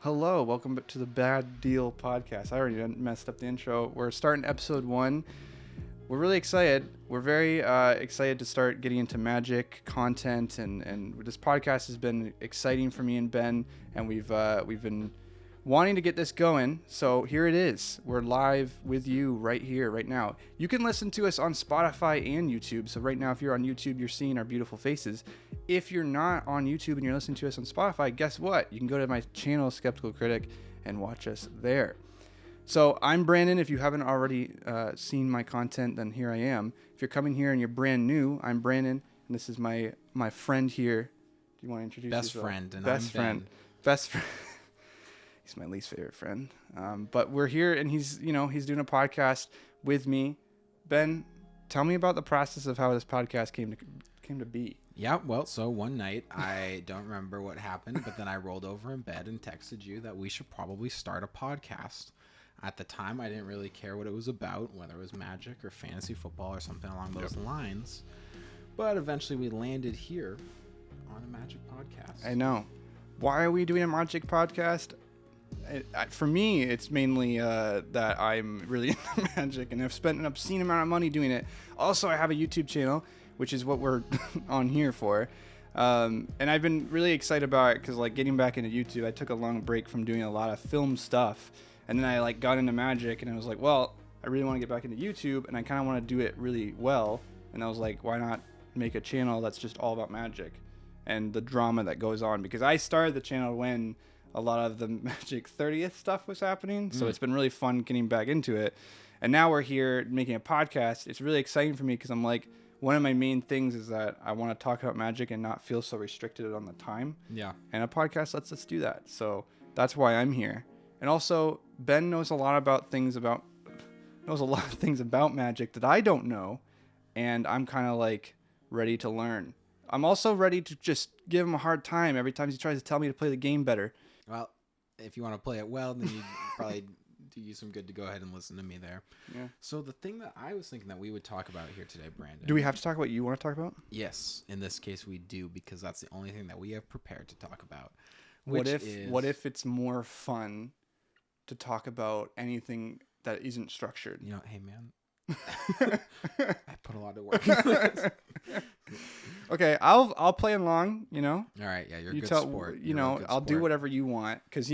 Hello, welcome to the Bad Deal podcast. I already messed up the intro. We're starting episode 1. We're really excited. We're very excited to start getting into Magic content, and this podcast has been exciting for me and Ben, and we've been wanting to get this going. So here it is. We're live with you right here, right now. You can listen to us on Spotify and YouTube. So right now, if you're on YouTube, you're seeing our beautiful faces. If you're not on YouTube and you're listening to us on Spotify, guess what? You can go to my channel, Skeptical Critic, and watch us there. So I'm Brandon. If you haven't already seen my content, then here I am. If you're coming here and you're brand new, I'm Brandon, and this is my friend here. Do you want to introduce yourself? Best friend. Best friend. He's my least favorite friend. But we're here, and he's doing a podcast with me. Ben, tell me about the process of how this podcast came to be. Yeah, well, so one night, I don't remember what happened, but then I rolled over in bed and texted you that we should probably start a podcast. At the time, I didn't really care what it was about, whether it was Magic or fantasy football or something along those lines. But eventually, we landed here on a Magic podcast. I know. Why are we doing a Magic podcast? For me, it's mainly that I'm really into Magic and I've spent an obscene amount of money doing it. Also, I have a YouTube channel, which is what we're on here for. And I've been really excited about it because, like, getting back into YouTube, I took a long break from doing a lot of film stuff. And then I, got into Magic, and I was like, well, I really want to get back into YouTube, and I kind of want to do it really well. And I was like, why not make a channel that's just all about Magic and the drama that goes on? Because I started the channel when a lot of the Magic 30th stuff was happening. So it's been really fun getting back into it. And now we're here making a podcast. It's really exciting for me because I'm like, one of my main things is that I want to talk about Magic and not feel so restricted on the time. Yeah. And a podcast lets us do that. So that's why I'm here. And also, Ben knows a lot of things about Magic that I don't know. And I'm kind of like ready to learn. I'm also ready to just give him a hard time every time he tries to tell me to play the game better. Well, if you want to play it well, then you probably do you some good to go ahead and listen to me there. Yeah. So the thing that I was thinking that we would talk about here today, Brandon. Do we have to talk about what you want to talk about? Yes, in this case we do, because that's the only thing that we have prepared to talk about. What if it's more fun to talk about anything that isn't structured? You know, hey man, I put a lot of work into this. Okay, I'll play along. All right, yeah, you're a good sport. I'll do whatever you want because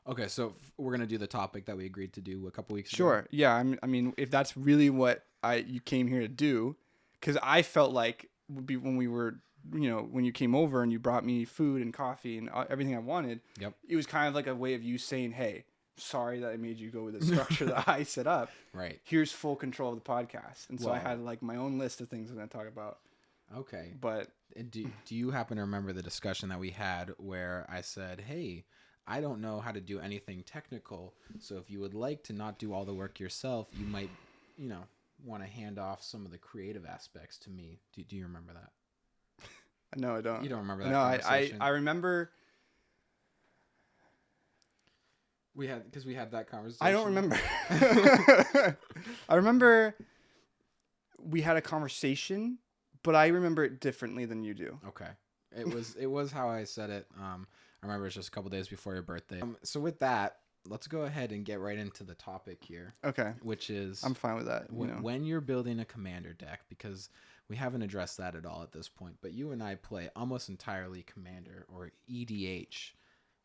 Okay, so we're gonna do the topic that we agreed to do a couple weeks ago. Sure. Yeah. I mean, if that's really what you came here to do, because I felt like would be when we were, when you came over and you brought me food and coffee and everything I wanted. Yep. It was kind of like a way of you saying, "Hey, sorry that I made you go with the structure that I set up. Right. Here's full control of the podcast." And so I had like my own list of things I'm gonna talk about. Okay. But do you happen to remember the discussion that we had where I said, "Hey, I don't know how to do anything technical, so if you would like to not do all the work yourself, you might, want to hand off some of the creative aspects to me." Do you remember that? No, I don't. You don't remember that? No, conversation? I remember. We had that conversation. I don't remember. I remember we had a conversation, but I remember it differently than you do. Okay. It was how I said it. I remember it's just a couple days before your birthday. So with that, let's go ahead and get right into the topic here. Okay. Which is, I'm fine with that. When you're building a commander deck, because we haven't addressed that at all at this point, but you and I play almost entirely commander, or EDH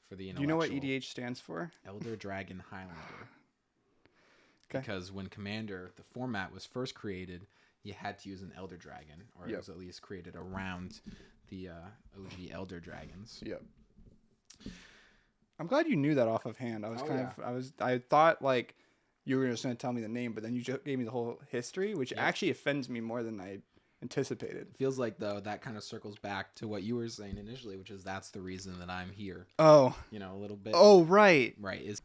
for the intellectual. Do you know what EDH stands for? Elder Dragon Highlander. Okay. Because when commander, the format was first created, you had to use an Elder Dragon, or it was at least created around the OG Elder Dragons. Yep. I'm glad you knew that off of hand. I thought like you were just going to tell me the name, but then you just gave me the whole history, which actually offends me more than I anticipated. It feels like, though, that kind of circles back to what you were saying initially, which is that's the reason that I'm here. Oh. A little bit. Oh, right. Right. It's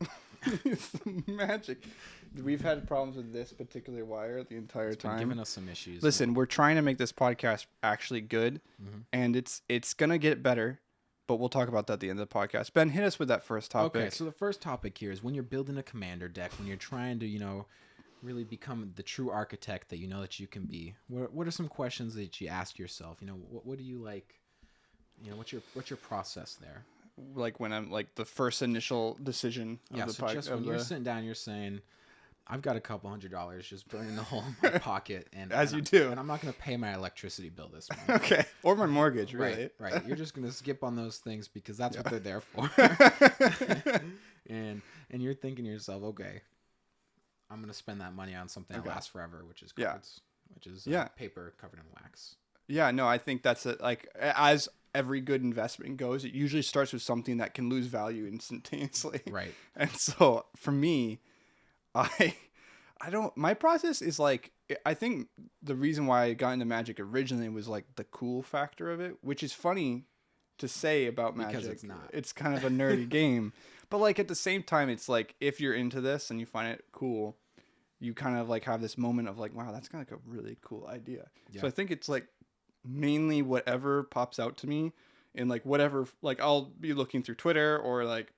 Magic. We've had problems with this particular wire the entire time. It's been giving us some issues. Listen, we're trying to make this podcast actually good, and it's going to get better, but we'll talk about that at the end of the podcast. Ben, hit us with that first topic. Okay, so the first topic here is when you're building a commander deck, when you're trying to, really become the true architect that you know that you can be. What are some questions that you ask yourself? What do you like? What's your process there? like when I'm like the first initial decision of Yeah, the so just when you're sitting down, you're saying, I've got a couple $100 just burning a hole in my pocket, and As and you do. and I'm not going to pay my electricity bill this month. Okay, or my mortgage, really. Right. You're just going to skip on those things because that's what they're there for. and you're thinking to yourself, okay, I'm going to spend that money on something that lasts forever, which is cards, which is paper covered in wax. Yeah, no, I think that's it. Like, as every good investment goes, it usually starts with something that can lose value instantaneously. Right. And so for me, I don't, my process is like, I think the reason why I got into Magic originally was like the cool factor of it, which is funny to say about Magic. Because it's not. It's kind of a nerdy game. But like at the same time, it's like, if you're into this and you find it cool, you kind of like have this moment of like, wow, that's kind of like a really cool idea. Yeah. So I think it's like mainly whatever pops out to me in like whatever, like I'll be looking through Twitter or like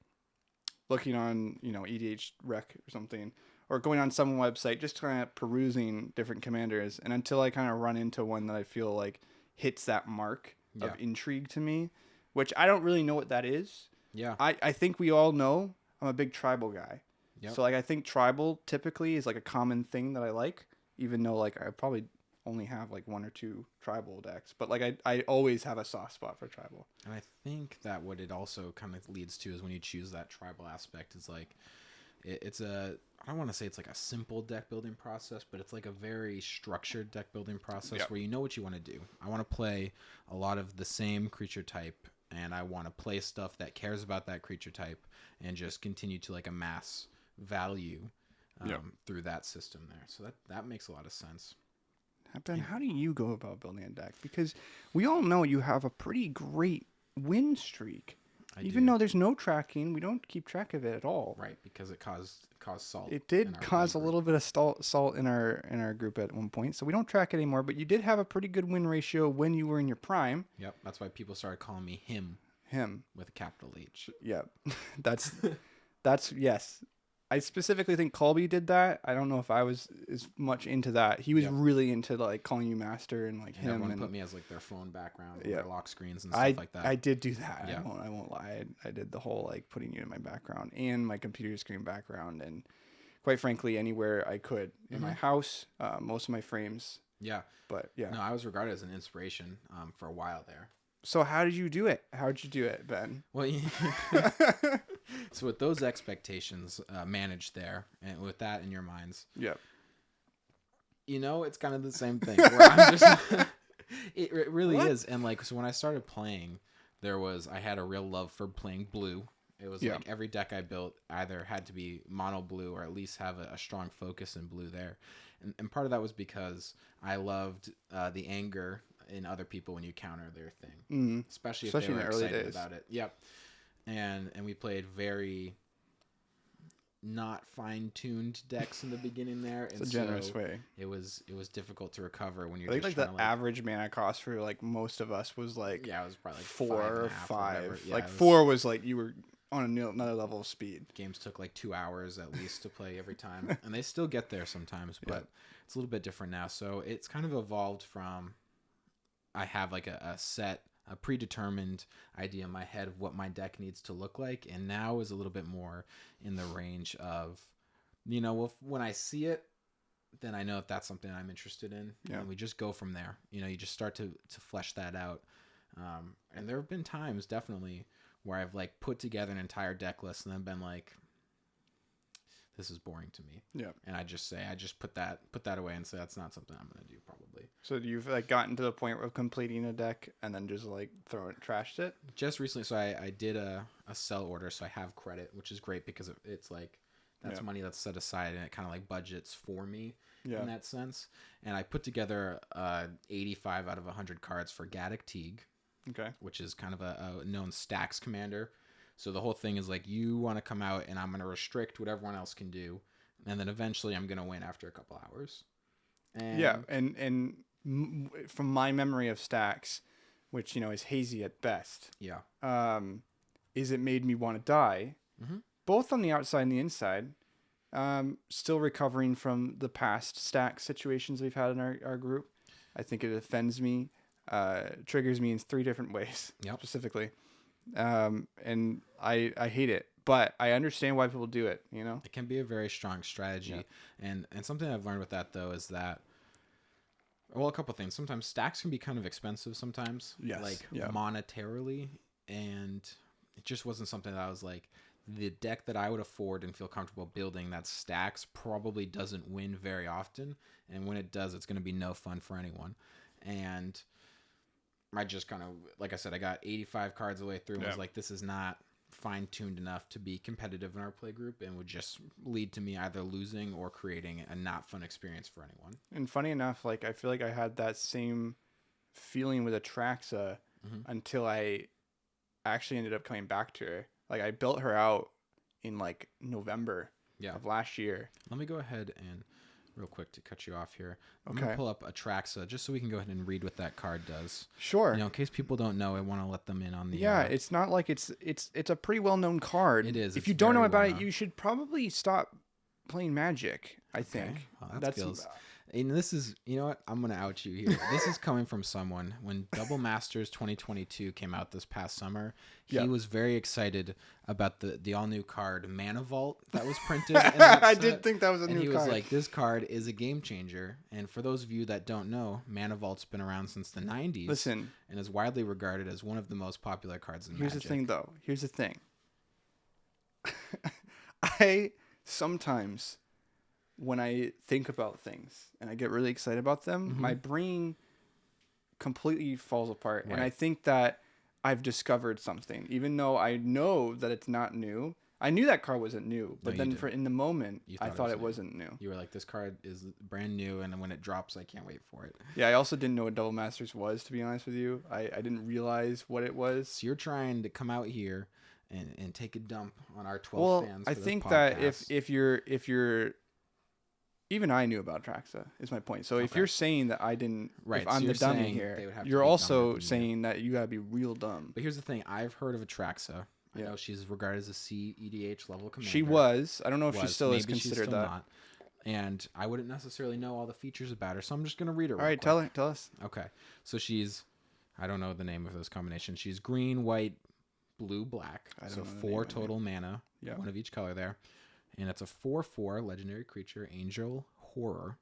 looking on, EDH Rec or something, or going on some website, just kind of perusing different commanders. And until I kind of run into one that I feel like hits that mark of intrigue to me, which I don't really know what that is. Yeah. I think we all know I'm a big tribal guy. Yep. So like I think tribal typically is like a common thing that I like, even though like I probably only have like 1 or 2 tribal decks, but like I always have a soft spot for tribal. And I think that what it also kind of leads to is when you choose that tribal aspect is like it's a, I don't want to say it's like a simple deck building process, but it's like a very structured deck building process where you know what you want to do. I want to play a lot of the same creature type, and I want to play stuff that cares about that creature type and just continue to like amass value through that system there. So that makes a lot of sense. Ben, how do you go about building a deck? Because we all know you have a pretty great win streak. Even though there's no tracking, we don't keep track of it at all. Right, because it caused salt. It did cause a little bit of salt in our group at one point, so we don't track it anymore. But you did have a pretty good win ratio when you were in your prime. Yep, that's why people started calling me him. Him with a capital H. Yep, that's yes. I specifically think Colby did that. I don't know if I was as much into that. He was really into like calling you master and like him. Everyone put me as like their phone background, their lock screens and stuff like that. I did do that. Yeah. I won't lie. I did the whole like putting you in my background and my computer screen background, and quite frankly, anywhere I could in my house, most of my frames. Yeah. But yeah. No, I was regarded as an inspiration for a while there. So how did you do it? How did you do it, Ben? Well, so with those expectations managed there, and with that in your minds, it's kind of the same thing. Where I'm just, it really is. And like, so when I started playing, I had a real love for playing blue. It was like every deck I built either had to be mono blue or at least have a strong focus in blue there. And part of that was because I loved the anger in other people when you counter their thing, especially if they were excited about it. Yep. And we played very not fine-tuned decks in the beginning there. It's a generous way. It was difficult to recover when you're. I think like the average mana cost for like most of us was like it was probably like 4 or 5. Yeah, like 4 was like you were on another level of speed. Games took like 2 hours at least to play every time, and they still get there sometimes, but it's a little bit different now. So it's kind of evolved from. I have like a predetermined idea in my head of what my deck needs to look like, and now is a little bit more in the range of, when I see it, then I know if that's something I'm interested in, and we just go from there. You just start to flesh that out, and there have been times definitely where I've like put together an entire deck list and then been like, this is boring to me. Yeah. And I just put that away and say that's not something I'm going to do probably. So you've like gotten to the point of completing a deck and then just like trashed it? Just recently. So I did a sell order. So I have credit, which is great because it's like, that's money that's set aside and it kind of like budgets for me in that sense. And I put together 85 out of 100 cards for Gaddock Teague. Okay. Which is kind of a known stacks commander. So the whole thing is like, you want to come out and I'm going to restrict what everyone else can do. And then eventually I'm going to win after a couple hours. And from my memory of stacks, which, is hazy at best. Yeah. Is it made me want to die, both on the outside and the inside. Still recovering from the past stack situations we've had in our group. I think it offends me, triggers me in 3 different ways specifically. and I hate it, but I understand why people do it. You know. It can be a very strong strategy, and something I've learned with that though is that, well, a couple things. Sometimes stacks can be kind of expensive sometimes, Yes. like Yeah. monetarily, and it just wasn't something that I was like, the deck that I would afford and feel comfortable building that stacks probably doesn't win very often, and when it does, it's going to be no fun for anyone. And I just kind of, like I said, I got 85 cards the way through and was like, this is not fine-tuned enough to be competitive in our play group, and would just lead to me either losing or creating a not fun experience for anyone. And funny enough, like I feel like I had that same feeling with Atraxa until I actually ended up coming back to her. Like I built her out in like November of last year. Let me go ahead and real quick to cut you off here. I'm Okay. gonna pull up Atraxa just so we can go ahead and read what that card does. Sure. You know, in case people don't know, I want to let them in on the. Yeah, it's not like it's a pretty well known card. It is. If It's you don't know very about well it, known. you should probably stop playing Magic. I think Well, that feels. And this is, you know what? I'm gonna out you here. This is coming from someone. When Double Masters 2022 came out this past summer, he was very excited about the all new card Mana Vault that was printed. In that I set. did think that was a And new he card. was like, this card is a game changer. And for those of you that don't know, Mana Vault's been around since the 90s. Listen, and is widely regarded as one of the most popular cards in here's Magic. the thing, though. Here's the thing. I sometimes, when I think about things and I get really excited about them, my brain completely falls apart. And I Right. think that I've discovered something, even though I know that it's not new. I knew that card wasn't new, but you then didn't. in the moment, You I thought it thought was it new. wasn't new. You were like, this card is brand new, and when it drops, I can't wait for it. Yeah, I also didn't know what Double Masters was, to be honest with you. I didn't realize what it was. So you're trying to come out here and take a dump on our 12 fans. I for this think that podcast. if you're even I knew about Traxa is my point. So if Okay. you're saying that I didn't, Right, if so I'm you're the dummy saying they would here, have to you're be dumber also than you. saying that you gotta be real dumb. But here's the thing: I've heard of Atraxa. I Yeah. know she's regarded as a C EDH level commander. She was. I don't know if she Was. still is Maybe she's considered still that. not. And I wouldn't necessarily know all the features about her, so I'm just gonna read her. All right, tell us. Okay, so she's, I don't know the name of those combinations. She's green, white, blue, black. I don't So know the name 4 of it. total mana, Yeah. one of each color there, and it's a 4/4 legendary creature, Angel Horror,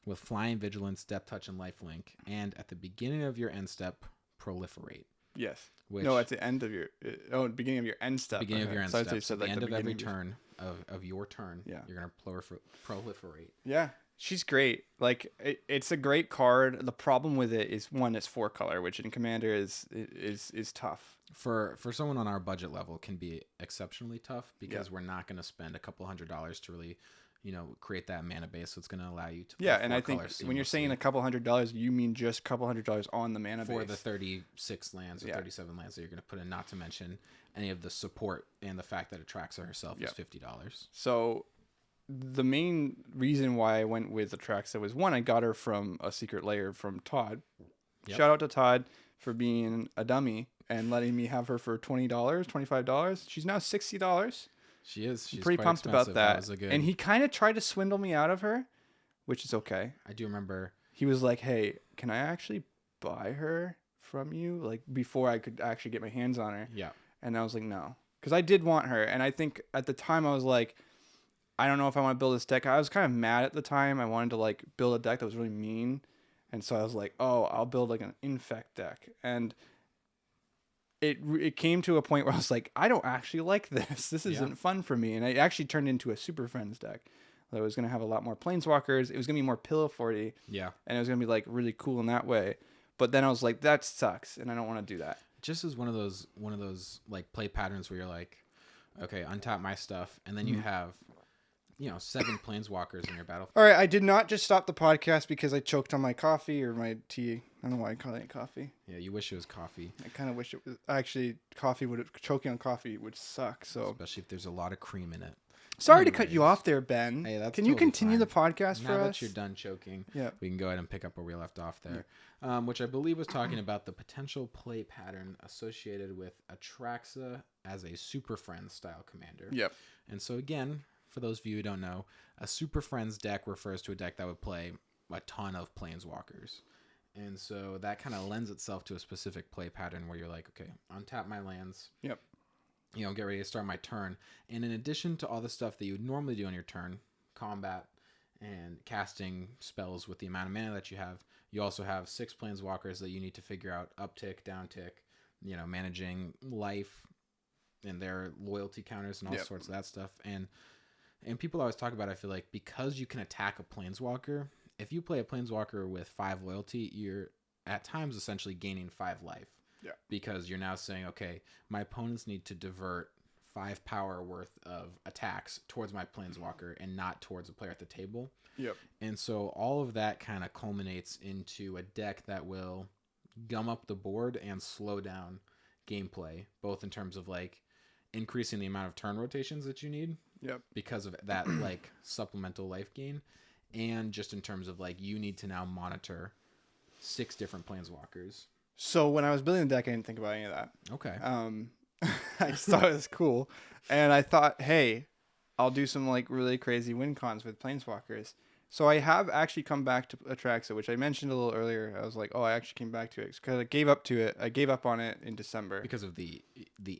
with flying, vigilance, depth touch, and lifelink. And at the beginning of your end step, proliferate. Yes. Which, No, at the end of your beginning of your end step. beginning of Okay. your end So I step. thought you So said, at the like, end of every beginning turn of your turn, Yeah. you're gonna proliferate. Yeah, she's great. Like it's a great card. The problem with it is one, it's 4-color, which in Commander is tough. For someone on our budget level can be exceptionally tough because we're not going to spend a couple $100s to really, create that mana base that's going to allow you to play Yeah, and I 4 think colors when you're saying seamlessly a couple $100, you mean just a couple $100 on the mana for base. the 36 lands or Yeah. 37 lands that you're going to put in, not to mention any of the support and the fact that Atraxa herself is $50. So the main reason why I went with Atraxa was one, I got her from a secret layer from Todd. Yep. Shout out to Todd for being a dummy and letting me have her for $20, $25. She's now $60. She's Pretty quite pumped expensive. about that. Was a good, And he kind of tried to swindle me out of her, which is okay. I do remember. He was like, "Hey, can I actually buy her from you?" Like before I could actually get my hands on her. Yeah. And I was like, "No," because I did want her, and I think at the time I was like, I don't know if I want to build this deck. I was kind of mad at the time. I wanted to like build a deck that was really mean, and so I was like, "Oh, I'll build like an infect deck." And it came to a point where I was like, I don't actually like this. This isn't fun for me. And it actually turned into a Super Friends deck. That was going to have a lot more Planeswalkers. It was going to be more Pillow 40. Yeah. And it was going to be like really cool in that way. But then I was like, that sucks. And I don't want to do that. Just as one of those like play patterns where you're like, okay, untap my stuff. And then you have, 7 Planeswalkers in your battle. All right. I did not just stop the podcast because I choked on my coffee or my tea. I don't know why I'm calling it coffee. Yeah, you wish it was coffee. I kind of wish it was actually coffee. Choking on coffee would suck. So Especially if there's a lot of cream in it. sorry to cut you off there, Ben. Hey, that's Can you totally continue fine. the podcast Now for that us? you're done choking, Yeah. we can go ahead and pick up where we left off there, which I believe was talking about the potential play pattern associated with Atraxa as a Super Friends style commander. Yep. And so again, for those of you who don't know, a Super Friends deck refers to a deck that would play a ton of Planeswalkers. And so that kind of lends itself to a specific play pattern where you're like, okay, untap my lands. Yep. You know, get ready to start my turn. And in addition to all the stuff that you would normally do on your turn, combat and casting spells with the amount of mana that you have, you also have 6 planeswalkers that you need to figure out uptick, downtick, you know, managing life and their loyalty counters and all sorts of that stuff. And people always talk about, I feel like, because you can attack a planeswalker, if you play a planeswalker with 5 loyalty, you're at times essentially gaining 5 life. Yeah. Because you're now saying, okay, my opponents need to divert 5 power worth of attacks towards my planeswalker and not towards a player at the table. Yep. And so all of that kind of culminates into a deck that will gum up the board and slow down gameplay, both in terms of like increasing the amount of turn rotations that you need. Yep. Because of that like supplemental life gain, and just in terms of like you need to now monitor 6 different planeswalkers. So when I was building the deck, I didn't think about any of that. Okay. I just thought it was cool, and I thought, hey, I'll do some like really crazy win cons with planeswalkers. So I have actually come back to Atraxa, which I mentioned a little earlier. I was like, oh, I actually came back to it because I gave up to it. I gave up on it in December Because of the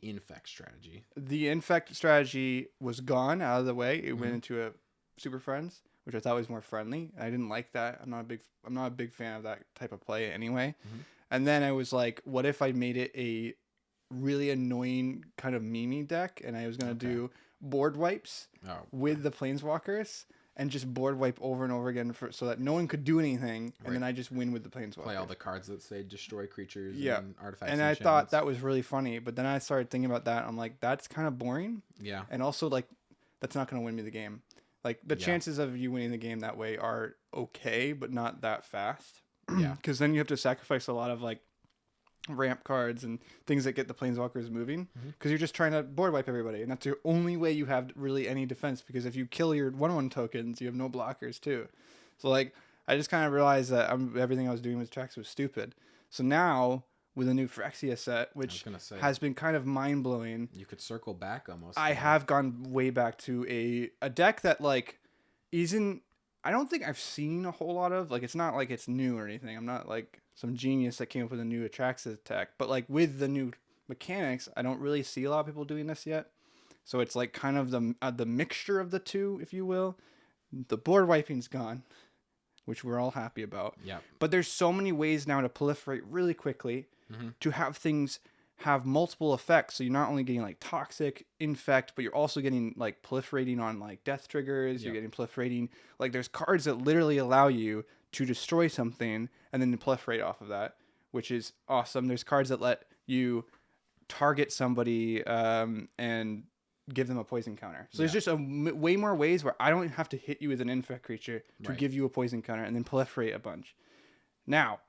infect strategy. The infect strategy was gone out of the way. It went into a Super Friends, which I thought was more friendly. I didn't like that. I'm not a big fan of that type of play anyway. And then I was like, what if I made it a really annoying kind of meme deck, and I was gonna do board wipes with the planeswalkers and just board wipe over and over again so that no one could do anything, and then I just win with the planeswalkers. Play all the cards that say destroy creatures and artifacts. And I thought that was really funny, but then I started thinking about that. I'm like, that's kind of boring. Yeah. And also, like, that's not going to win me the game. Like, the chances of you winning the game that way are okay, but not that fast. Yeah. Because then you have to sacrifice a lot of, like, ramp cards and things that get the planeswalkers moving. Because you're just trying to board wipe everybody. And that's the only way you have really any defense. Because if you kill your 1/1 tokens, you have no blockers, too. So, like, I just kind of realized that everything I was doing with Trax was stupid. So now, with a new Phyrexia set, which has been kind of mind-blowing. You could circle back almost. I have gone way back to a deck that, like, isn't... I don't think I've seen a whole lot of. Like, it's not like it's new or anything. I'm not, like, some genius that came up with a new Atraxa tech. But, like, with the new mechanics, I don't really see a lot of people doing this yet. So it's, like, kind of the mixture of the two, if you will. The board wiping's gone, which we're all happy about. Yeah. But there's so many ways now to proliferate really quickly to have things have multiple effects. So you're not only getting like toxic, infect, but you're also getting like proliferating on like death triggers. You're getting proliferating. Like there's cards that literally allow you to destroy something and then proliferate off of that, which is awesome. There's cards that let you target somebody and give them a poison counter. So there's just way more ways where I don't have to hit you with an infect creature to give you a poison counter and then proliferate a bunch. Now,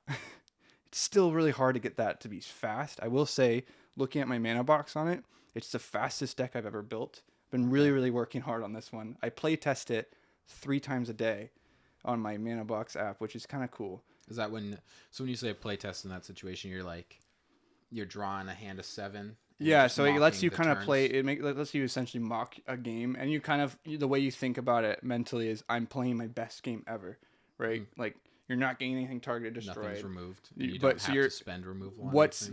it's still really hard to get that to be fast. I will say, looking at my mana box on it, it's the fastest deck I've ever built. I've been really, really working hard on this one. I play test it 3 times a day on my mana box app, which is kind of cool. Is that when you say play test in that situation, you're drawing a hand of 7? Yeah, so it lets you kind of play. It lets you essentially mock a game, and you kind of the way you think about it mentally is I'm playing my best game ever, right? Like you're not getting anything targeted, destroyed. Nothing's removed. You don't have to spend removal. What's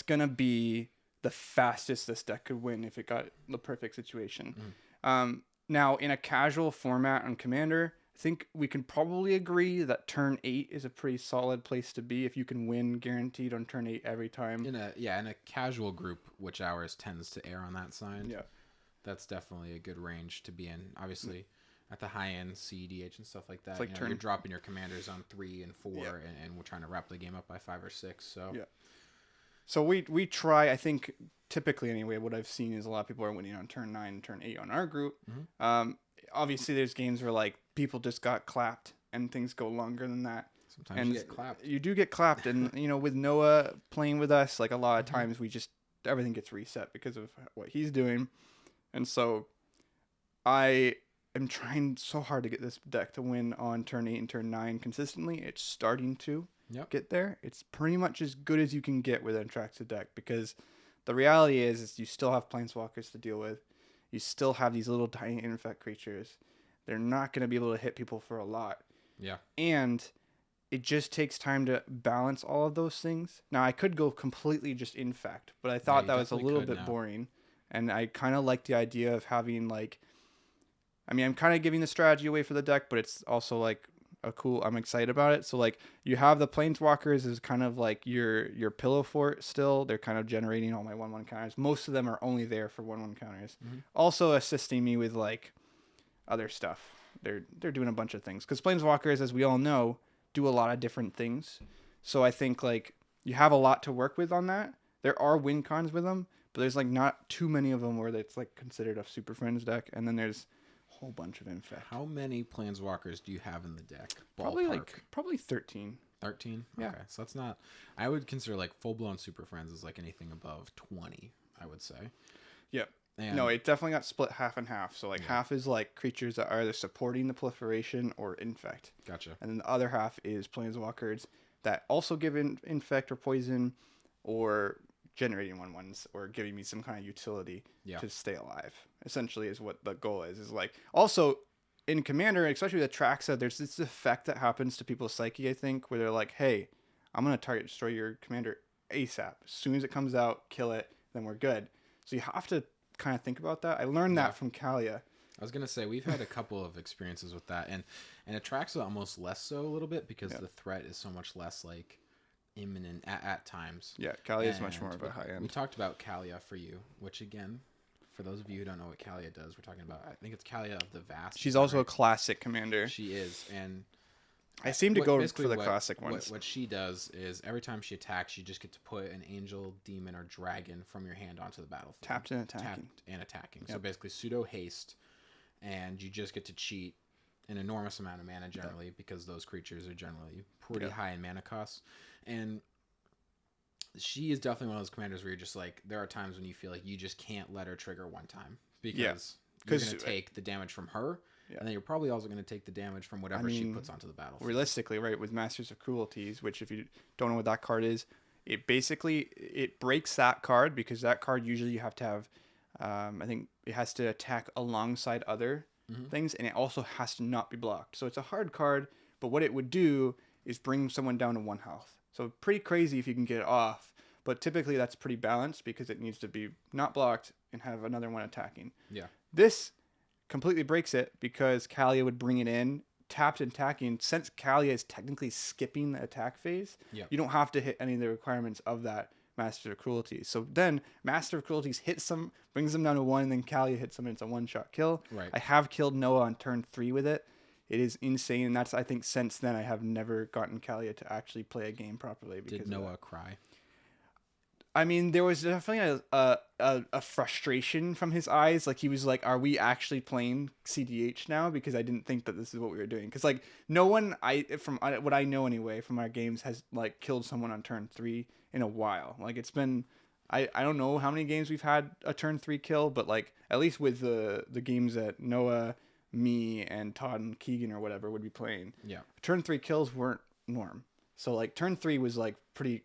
gonna be the fastest this deck could win if it got the perfect situation? Now in a casual format on Commander, I think we can probably agree that turn 8 is a pretty solid place to be if you can win guaranteed on turn 8 every time. In a casual group, which ours tends to err on that side. Yeah, that's definitely a good range to be in. Obviously, at the high end CEDH and stuff like that, like you're dropping your commanders on 3 and 4, and we're trying to wrap the game up by 5 or 6. So so we try. I think typically anyway, what I've seen is a lot of people are winning on turn 9 and turn 8 on our group. Obviously, there's games where like people just got clapped and things go longer than that. Sometimes you get clapped. You do get clapped, and with Noah playing with us, like a lot of times everything gets reset because of what he's doing, and so I am trying so hard to get this deck to win on turn 8 and turn 9 consistently. It's starting to get there. It's pretty much as good as you can get with an Atraxa deck because the reality is you still have planeswalkers to deal with. You still have these little tiny infect creatures. They're not going to be able to hit people for a lot. Yeah. And it just takes time to balance all of those things. Now I could go completely just infect, but I thought you that was a definitely little could bit now. boring, and I kind of like the idea of having like, I mean, I'm kind of giving the strategy away for the deck, but it's also like a cool. I'm excited about it. So like you have the planeswalkers as kind of like your pillow fort still. They're kind of generating all my 1/1 counters. Most of them are only there for 1/1 counters. Mhm. Also assisting me with like other stuff. They're doing a bunch of things because planeswalkers, as we all know, do a lot of different things. So I think like you have a lot to work with on that. There are win cons with them, but there's like not too many of them where it's like considered a Super Friends deck. And then there's a whole bunch of infect. How many planeswalkers do you have in the deck? Probably 13. 13. Yeah. Okay, so that's not. I would consider like full blown Super Friends is like anything above 20. I would say. Yep. And No, it definitely got split half and half. So like half is like creatures that are either supporting the proliferation or infect. gotcha. And then the other half is planeswalkers that also give infect or poison or generating 1/1s or giving me some kind of utility Yeah. to stay alive. Essentially is what the goal is like also in Commander, especially with Atraxa, there's this effect that happens to people's psyche, I think, where they're like, hey, I'm going to target destroy your commander ASAP. As soon as it comes out, kill it, then we're good. So you have to kind of think about that. I learned Yeah. that from Kalia. I was gonna say we've had a couple of experiences with that, and Atraxa almost less so a little bit because the threat is so much less like imminent at times. Yeah, Kalia is much And more of a high We end. talked about Kalia for you, which again, for those of you who don't know what Kalia does, we're talking about. I think it's Kalia of the Vast. She's is that also a right? classic commander. She is, and I seem to go basically for the classic ones. What she does is every time she attacks, you just get to put an angel, demon, or dragon from your hand onto the battlefield. Tapped and attacking. Tapped and attacking. So Yep. basically pseudo haste, and you just get to cheat an enormous amount of mana generally because those creatures are generally pretty Yep. high in mana costs. And she is definitely one of those commanders where you're just like, there are times when you feel like you just can't let her trigger one time because you're 'Cause- going to take the damage from her. Yeah. And then you're probably also going to take the damage from whatever she mean, puts onto the battlefield. Realistically, right, with Masters of Cruelties, which if you don't know what that card is, it basically it breaks that card because that card usually you have to have I think it has to attack alongside other things, and it also has to not be blocked. So it's a hard card, but what it would do is bring someone down to 1 health. So pretty crazy if you can get it off, but typically that's pretty balanced because it needs to be not blocked and have another one attacking. Yeah. This completely breaks it because Kalia would bring it in, tapped and attacking. Since Kalia is technically skipping the attack phase, Yeah. you don't have to hit any of the requirements of that Master of Cruelty. So then Master of Cruelties hits them, brings them down to 1, and then Kalia hits them, and it's a one-shot kill. Right. I have killed Noah on turn 3 with it. It is insane, and that's, I think, since then I have never gotten Kalia to actually play a game properly. Because Did of that. Noah cry? I mean, there was definitely a frustration from his eyes. Like he was like, "Are we actually playing CDH now?" Because I didn't think that this is what we were doing. Because like no one, what I know anyway from our games has like killed someone on turn 3 in a while. Like it's been, I don't know how many games we've had a turn 3 kill, but like at least with the games that Noah, me, and Todd and Keegan or whatever would be playing, Yeah. turn 3 kills weren't norm. So like turn 3 was like pretty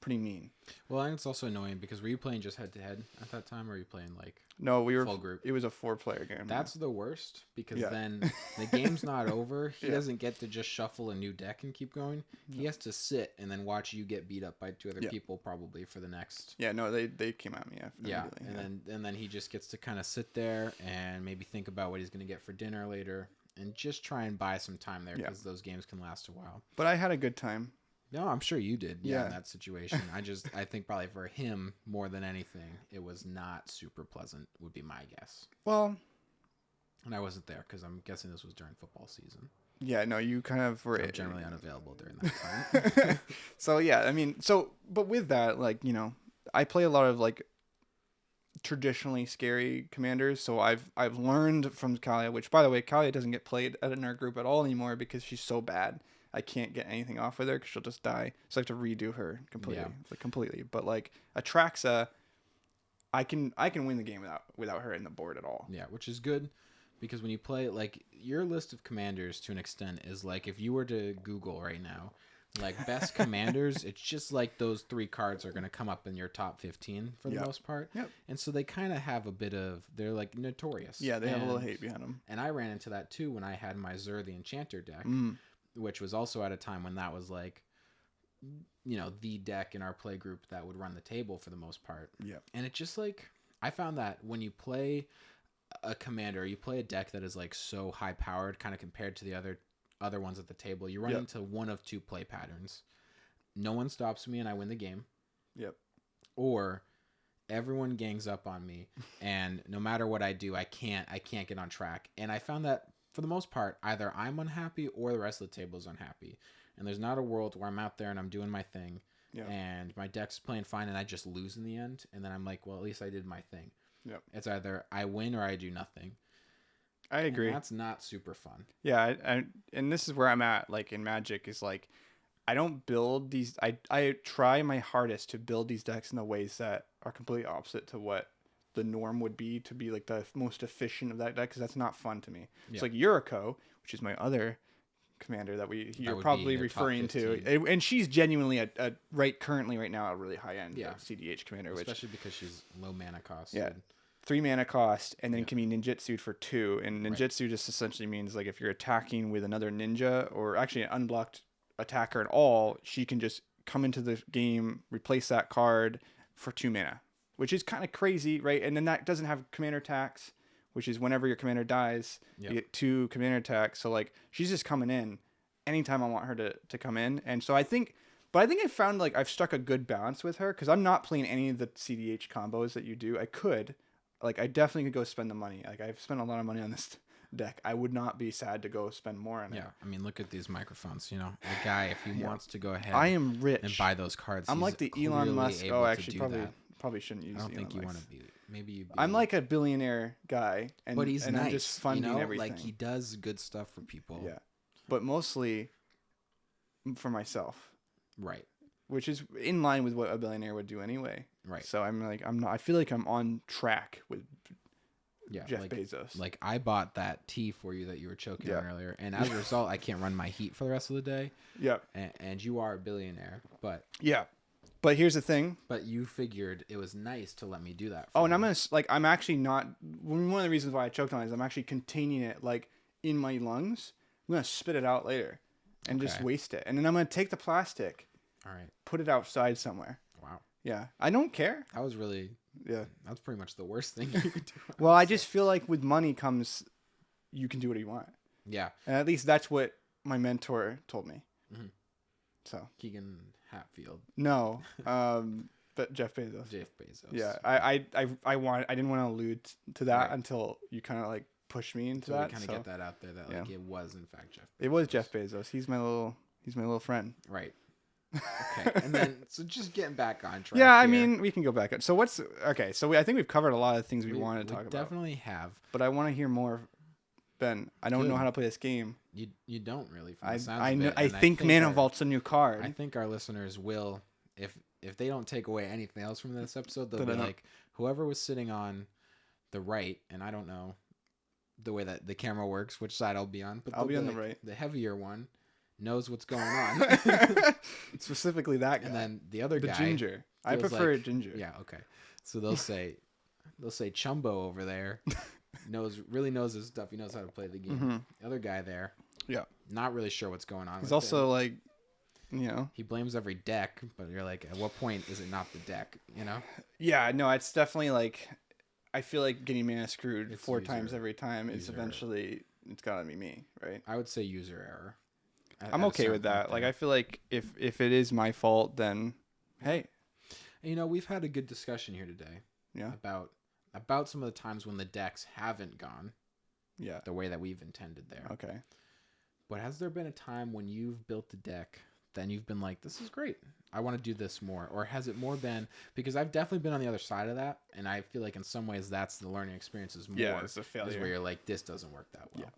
mean. Well, and it's also annoying because were you playing just head to head at that time, or were you playing like No, we were full group? It was a 4-player game. That's the worst because Yeah. then the game's not over. He Yeah. doesn't get to just shuffle a new deck and keep going. He has to sit and then watch you get beat up by 2 other Yeah. people probably for the next. Yeah, no, they came at me after. Yeah, immediately, and then he just gets to kind of sit there and maybe think about what he's going to get for dinner later and just try and buy some time there Yeah. because those games can last a while. But I had a good time. No, I'm sure you did. Yeah, Yeah. in that situation. I think probably for him more than anything, it was not super pleasant. Would be my guess. Well, And I wasn't there because I'm guessing this was during football season. yeah, no, you kind of were I'm generally unavailable during that time. So yeah, I mean, but with that, like, you know, I play a lot of like traditionally scary commanders, so I've learned from Kalia, which by the way, Kalia doesn't get played in our group at all anymore because she's so bad. I can't get anything off with her because she'll just die. So I have to redo her completely, completely. But like Atraxa, I can win the game without her in the board at all. Yeah, which is good because when you play, like, your list of commanders to an extent is like if you were to Google right now, like best commanders, it's just like those 3 cards are going to come up in your top 15 for the Yep. most part. Yep. And so they kind of have a bit of, they're like notorious. Yeah, they have a little And- hate behind them. And I ran into that too when I had my Zur the Enchanter deck. which was also at a time when that was like, you know, the deck in our play group that would run the table for the most part. Yeah. And it just like, I found that when you play a commander, you play a deck that is like so high powered kind of compared to the other ones at the table, you run into one of two play patterns. No one stops me and I win the game. Yep. Or everyone gangs up on me and no matter what I do, I can't get on track. And I found that for the most part, either I'm unhappy or the rest of the table is unhappy. And there's not a world where I'm out there and I'm doing my thing and my deck's playing fine and I just lose in the end. And then I'm like, well, at least I did my thing. Yep. It's either I win or I do nothing. I agree. And that's not super fun. Yeah, and this is where I'm at, like, in Magic, is, like, I don't build these... I try my hardest to build these decks in the ways that are completely opposite to what the norm would be to be, like, the most efficient of that deck, because that's not fun to me. Yeah. It's like Yuriko, which is my other commander that you're would probably be in the top referring to. 15. And she's genuinely, currently right now, a really high-end CDH commander. Especially because she's low mana cost. Yeah. 3 mana cost, and then can be ninjutsu'd for 2. And ninjutsu just essentially means, like, if you're attacking with another ninja, or actually an unblocked attacker at all, she can just come into the game, replace that card for 2 mana, which is kind of crazy, right? And then that doesn't have commander attacks, which is whenever your commander dies, you get 2 commander attacks. So, like, she's just coming in anytime I want her to come in. And so I think I found, like, I've struck a good balance with her, because I'm not playing any of the CDH combos that you do. I could. Like, I definitely could go spend the money. Like, I've spent a lot of money on this deck. I would not be sad to go spend more on it. Yeah, I mean, look at these microphones. You know, the guy, if he wants to go ahead, I am rich and buy those cards. I'm like the Elon Musk. Oh, actually, that. probably shouldn't use. I don't Elon think you Musk. want to be. Maybe you. I'm like a billionaire guy, and but he's and nice. I'm just funding you know? everything. Like, he does good stuff for people. Yeah, but mostly for myself, Right. which is in line with what a billionaire would do anyway. Right. So I'm not. I feel like I'm on track with Jeff like, Bezos. Like, I bought that tea for you that you were choking on earlier, and as a result, I can't run my heat for the rest of the day. Yeah. And you are a billionaire, but Yeah. But here's the thing. But you figured it was nice to let me do that. Oh, and I'm actually not. One of the reasons why I choked on it is I'm actually containing it, like, in my lungs. I'm gonna spit it out later, and just waste it, and then I'm gonna take the plastic. All right. Put it outside somewhere. Wow. Yeah, I don't care. That was really. Yeah. That's pretty much the worst thing you could do. Well, I just feel like with money comes, you can do what you want, Yeah. and at least that's what my mentor told me. Mhm. So Keegan Hatfield. no, but Jeff Bezos. Jeff Bezos. Yeah, I didn't want to allude to that Right. until you kind of like pushed me into So that. we kind of get that out there that like it was in fact Jeff Bezos. It was Jeff Bezos. He's my little friend. Right. Okay. And then so just getting back on track. Yeah, I here. mean, we can go back. So okay? So I think we've covered a lot of things we wanted to talk about. Definitely have. But I want to hear more. Ben, I don't know how to play this game. You don't really. From I the sounds I of know. it, I and think Mana Vault's a new card. I think our listeners will, if they don't take away anything else from this episode, they'll be Da-da-da. like, whoever was sitting on the right, and I don't know the way that the camera works, which side I'll be on, but I'll be on the like, right. The heavier one knows what's going on, Specifically that guy. and then the other the guy, ginger. I feels prefer like- ginger. Yeah, okay. So they'll say Chumbo over there really knows his stuff. He knows how to play the game. Mhm. The other guy there, Yeah. not really sure what's going on. He's with also it. like, you know. He blames every deck, but you're like, at what point is it not the deck? You know? Yeah, no, it's definitely like, I feel like getting mana screwed It's 4 user- times every time is user eventually, it's gotta be me, right? I would say user error. I'm okay with that. Like, I feel like if it is my fault, then hey, You know, we've had a good discussion here today. Yeah. About some of the times when the decks haven't gone yeah, the way that we've intended there. okay. But has there been a time when you've built a deck, then you've been like, this is great, I want to do this more? Or has it more been, because I've definitely been on the other side of that, and I feel like in some ways that's the learning experience is more. Yeah, it's a is failure. where you're like, this doesn't work that well.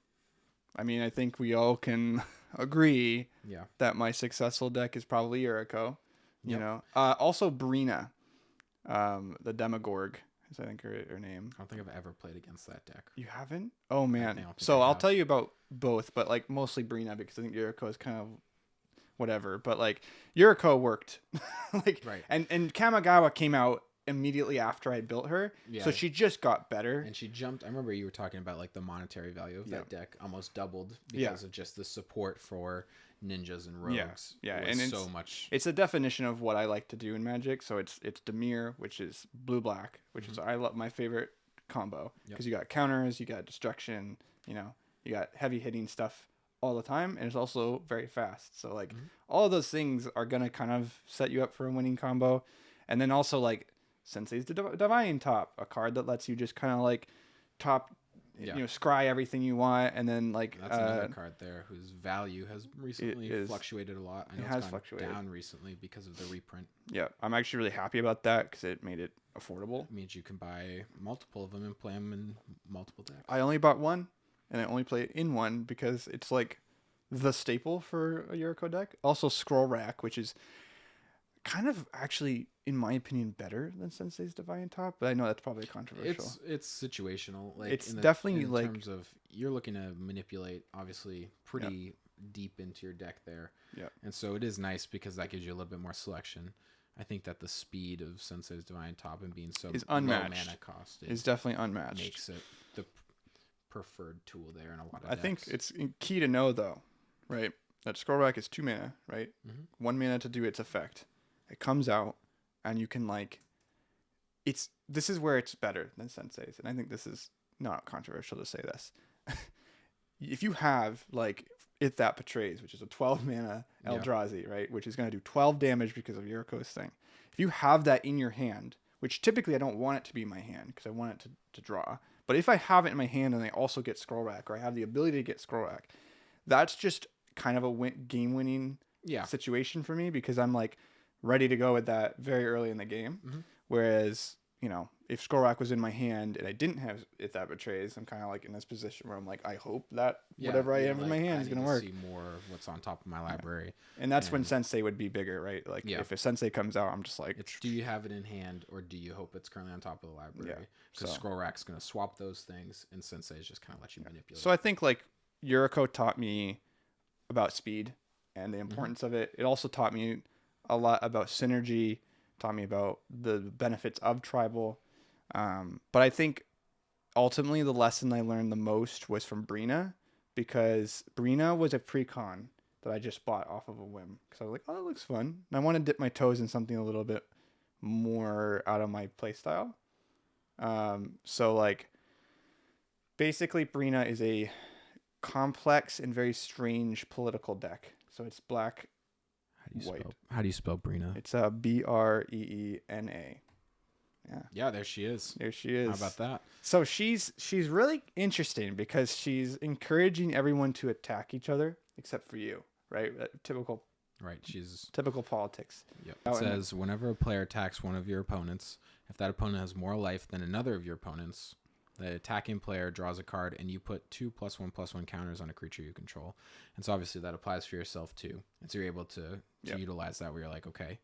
I mean, I think we all can agree Yeah. that my successful deck is probably Yuriko. You Yep. know, also Brina, the Demogorg is I think her name. I don't think I've ever played against that deck. You haven't? Oh man. don't think So I I'll have. tell you about both, but like mostly Brina because I think Yuriko is kind of whatever. But like Yuriko worked, like Right. and Kamigawa came out immediately after I built her, Yeah. so she just got better. And she jumped. I remember you were talking about like the monetary value of Yeah. that deck almost doubled Yeah. because of just the support for ninjas and Yeah, rogues. yeah, was and so much. It's a definition of what I like to do in Magic. So it's Dimir, which is blue black, which is I love my favorite combo because you got counters, you got destruction, you know, you got heavy hitting stuff all the time, and it's also very fast. So like all of those things are gonna kind of set you up for a winning combo, and then also like Sensei's Divine Top, a card that lets you just kind of like top. You know, scry everything you want, and then like that's another card there whose value has recently fluctuated a lot. I know it's gone down recently because of the reprint. Yeah, I'm actually really happy about that because it made it affordable. It means you can buy multiple of them and play them in multiple decks. I only bought one, and I only play it in one because it's like the staple for a Yuriko deck. Also, Scroll Rack, which is kind of actually, in my opinion, better than Sensei's Divine Top, but I know that's probably controversial. It's situational. Like it's definitely in like terms of you're looking to manipulate, obviously, pretty deep into your deck there. Yeah, and so it is nice because that gives you a little bit more selection. I think that the speed of Sensei's Divine Top and being so is unmatched. Low mana cost is definitely unmatched. Makes it the preferred tool there in a lot of I decks. think it's key to know though, right? That Scroll Rack is 2 mana, right? 1 mana to do its effect. It comes out, and you can like, this is where it's better than Sensei's, and I think this is not controversial to say this. If you have like If That Betrays, which is a 12 mana Eldrazi, right, which is going to do 12 damage because of Yuriko's thing. If you have that in your hand, which typically I don't want it to be in my hand because I want it to draw, but if I have it in my hand and I also get Scroll Rack, or I have the ability to get Scroll Rack, that's just kind of a game-winning situation for me because I'm like ready to go with that very early in the game. Whereas, you know, if Scroll Rack was in my hand and I didn't have If That Betrays, I'm kind of like in this position where I'm like, I hope that whatever I have in my hand is going to work. See more of what's on top of my library. And that's when Sensei would be bigger, right? Like if a Sensei comes out, I'm just like, do you have it in hand or do you hope it's currently on top of the library? Because Scroll Rack's going to swap those things and Sensei is just kind of let you manipulate. So I think like Yuriko taught me about speed and the importance of it. It also taught me a lot about synergy, taught me about the benefits of tribal. But I think ultimately the lesson I learned the most was from Brina, because Brina was a pre-con that I just bought off of a whim because I was like, oh, that looks fun. And I want to dip my toes in something a little bit more out of my play style. So like basically Brina is a complex and very strange political deck. So it's black, white. How do you spell Brina? It's a Breena. Yeah, there she is. There she is. How about that? So she's really interesting because she's encouraging everyone to attack each other except for you, right? Typical politics. Yep. It says whenever a player attacks one of your opponents, if that opponent has more life than another of your opponents, the attacking player draws a card and you put 2+1/+1 counters on a creature you control. And so obviously that applies for yourself too. And so you're able to utilize that where you're like, okay,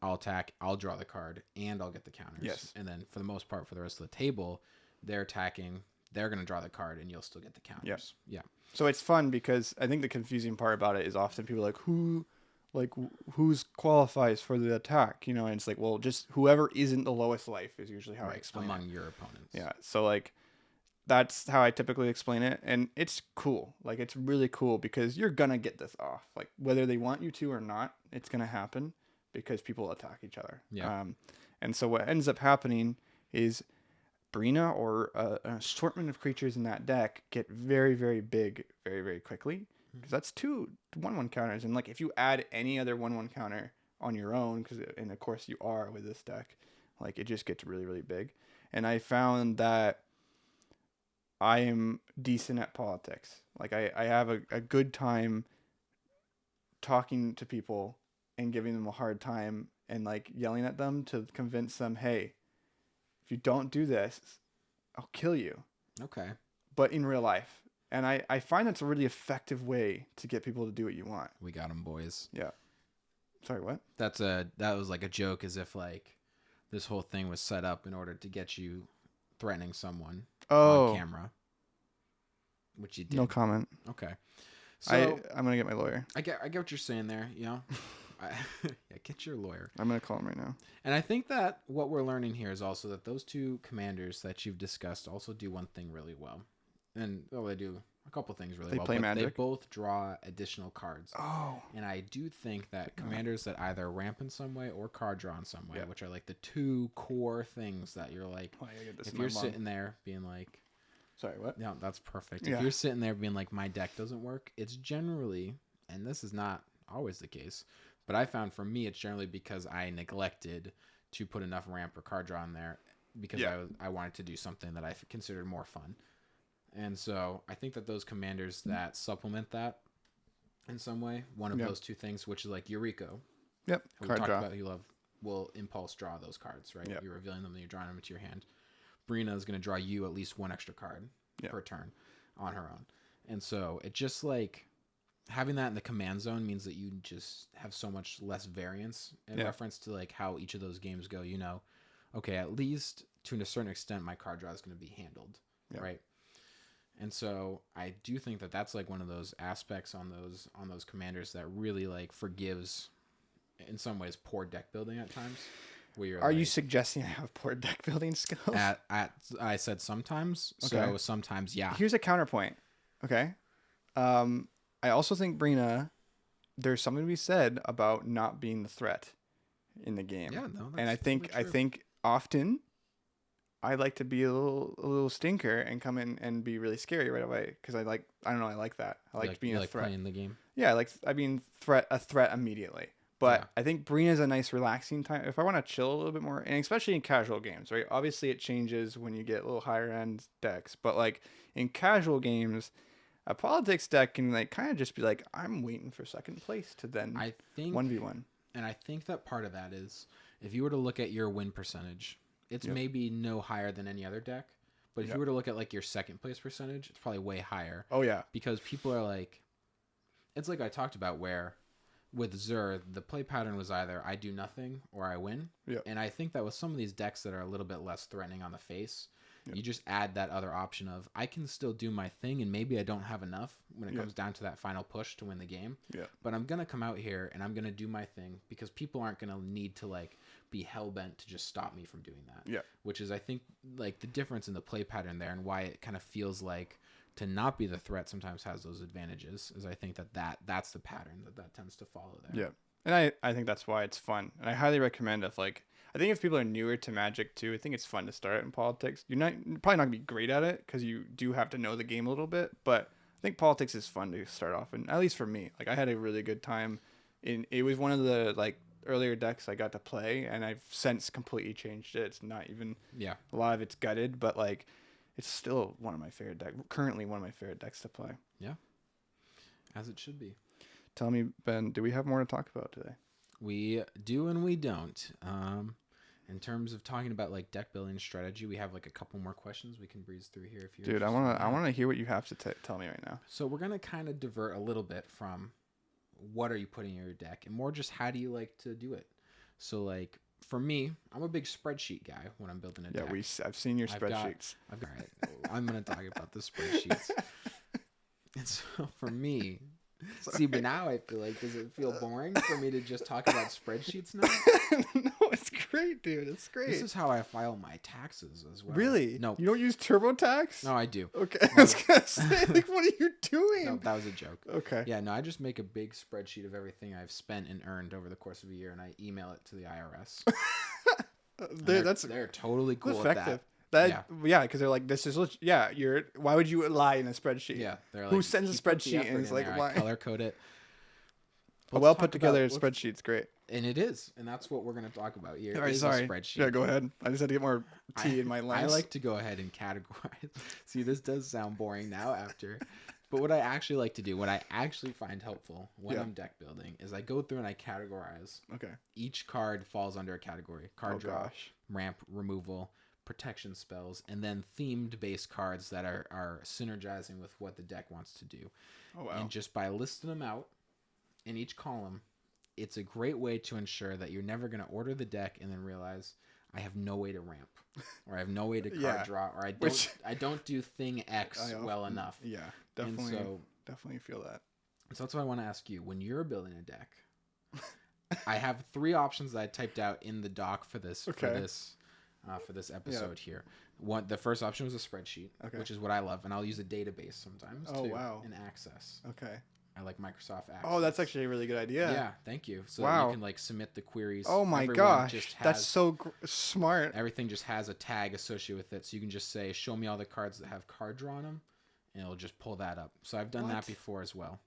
I'll attack, I'll draw the card, and I'll get the counters. Yes. And then for the most part, for the rest of the table, they're attacking, they're going to draw the card, and you'll still get the counters. Yes. Yeah. So it's fun because I think the confusing part about it is often people are like, who's qualifies for the attack, you know? And it's like, well, just whoever isn't the lowest life is usually how I explain among it. your opponents. Yeah. So like, that's how I typically explain it, and it's cool. Like, it's really cool because you're gonna get this off, like whether they want you to or not, it's gonna happen because people attack each other. Yeah. And so what ends up happening is Brina or an assortment of creatures in that deck get very, very big very, very quickly, because that's 2 1/1 counters, and like if you add any other 1/1 counter on your own, and of course you are with this deck, like it just gets really, really big. And I found that I am decent at politics. Like I have a good time talking to people and giving them a hard time and like yelling at them to convince them, hey, if you don't do this, I'll kill you. Okay. But in real life. And I find that's a really effective way to get people to do what you want. We got them, boys. Yeah. Sorry, what? That was like a joke, as if like this whole thing was set up in order to get you threatening someone on camera, which you did. No comment. Okay. So I'm gonna get my lawyer. I get what you're saying there. You know, yeah, get your lawyer. I'm gonna call him right now. And I think that what we're learning here is also that those 2 commanders that you've discussed also do one thing really well, and they do a couple things really They well. play but Magic? They both draw additional cards. Oh. And I do think that commanders that either ramp in some way or card draw in some way, Yeah. which are like the two core things that you're like, Oh, I gotta get this if in my you're mug. sitting there being like, Sorry, what? yeah, that's perfect. Yeah. If you're sitting there being like, my deck doesn't work, it's generally, and this is not always the case, but I found for me, it's generally because I neglected to put enough ramp or card draw in there because I wanted to do something that I considered more fun. And so I think that those commanders that supplement that in some way, one of those two things, which is like Yuriko, Yep. who we Card talked draw. about, you love, will impulse draw those cards, right? Yep. You're revealing them and you're drawing them into your hand. Brina is going to draw you at least one extra card per turn on her own. And so it just like having that in the command zone means that you just have so much less variance in reference to like how each of those games go. You know, okay, at least to a certain extent, my card draw is going to be handled, right? And so I do think that that's like one of those aspects on those commanders that really like forgives, in some ways, poor deck building at times. Where you're Are you suggesting I have poor deck building skills? I said sometimes, Okay. so sometimes, yeah. Here's a counterpoint. Okay. I also think Brina, there's something to be said about not being the threat in the game. Yeah, no, and I that's think totally true. often I like to be a little stinker and come in and be really scary right away because I like that. I like being a threat. Playing the game. Yeah, I mean a threat immediately. But Yeah. I think Brina's a nice relaxing time if I want to chill a little bit more, and especially in casual games, right? Obviously, it changes when you get a little higher end decks, but like in casual games, a politics deck can like kind of just be like, I'm waiting for second place to then I think 1v1. And I think that part of that is if you were to look at your win percentage, it's maybe no higher than any other deck. But if you were to look at like your second place percentage, it's probably way higher. Oh yeah, Because people are like, it's like I talked about where with Zur, the play pattern was either I do nothing or I win. Yep. And I think that with some of these decks that are a little bit less threatening on the face, you just add that other option of I can still do my thing and maybe I don't have enough when it comes down to that final push to win the game. Yeah. But I'm going to come out here and I'm going to do my thing because people aren't going to need to like be hell-bent to just stop me from doing that. Yeah. Which is, I think, like the difference in the play pattern there and why it kind of feels like to not be the threat sometimes has those advantages is I think that's the pattern that tends to follow there. Yeah. And I think that's why it's fun. And I highly recommend I think if people are newer to Magic too, I think it's fun to start in politics. You're probably not gonna be great at it because you do have to know the game a little bit, but I think politics is fun to start off. And at least for me, like I had a really good time it was one of the like earlier decks I got to play, and I've since completely changed it. It's not even a lot of it's gutted, but like it's still one of my favorite decks. Currently one of my favorite decks to play. Yeah. As it should be. Tell me, Ben, do we have more to talk about today? We do and we don't. In terms of talking about like deck building strategy, we have like a couple more questions we can breeze through here if you're Dude, I interested in want that. to hear what you have to tell me right now. So we're going to kind of divert a little bit from what are you putting in your deck and more just how do you like to do it. So like for me, I'm a big spreadsheet guy when I'm building a Yeah, deck. I've seen your I've got- spreadsheets. All right, I'm going to talk about the spreadsheets. And so for me, see, but now I feel like, does it feel boring for me to just talk about spreadsheets now? No, it's great, dude. It's great. This is how I file my taxes as well. Really? No. You don't use TurboTax? No, I do. Okay. I was gonna say, like, what are you doing? No, that was a joke. Okay. Yeah, no, I just make a big spreadsheet of everything I've spent and earned over the course of a year, and I email it to the IRS. They're totally cool with effective. that. Yeah, because they're like, this is why would you lie in a spreadsheet? Yeah, they're like, Who sends a "You put the spreadsheet and effort is in like, there." why? I color code it. A Let's well talk put together about- spreadsheet's great. And it is, and that's what we're going to talk about here. All right, is sorry. A spreadsheet. Yeah, go ahead. I just had to get more tea in my I lens. like to go ahead and categorize. See, this does sound boring now after, but what I actually like to do, what I actually find helpful when Yeah. I'm deck building, is I go through and I categorize. Okay. Each card falls under a category: card Oh, draw, gosh. ramp, removal, protection spells, and then themed based cards that are synergizing with what the deck wants to do. Oh wow. And just by listing them out in each column, it's a great way to ensure that you're never going to order the deck and then realize I have no way to ramp, or I have no way to card Yeah. draw, or Which- I don't do thing X well enough. Yeah, And definitely. so, Definitely feel that. so that's what I want to ask you. When you're building a deck, I have 3 options that I typed out in the doc for this Okay. for this episode here. The first option was a spreadsheet, Okay. which is what I love, and I'll use a database sometimes Oh, too. wow. And Access. Okay. I like Microsoft Access. Oh, that's actually a really good idea. Yeah, thank you. So Wow. you can like submit the queries. Oh my Everyone gosh, just that's has- so smart. Everything just has a tag associated with it, so you can just say, "Show me all the cards that have card draw on them," and it'll just pull that up. So I've done What? that before as well.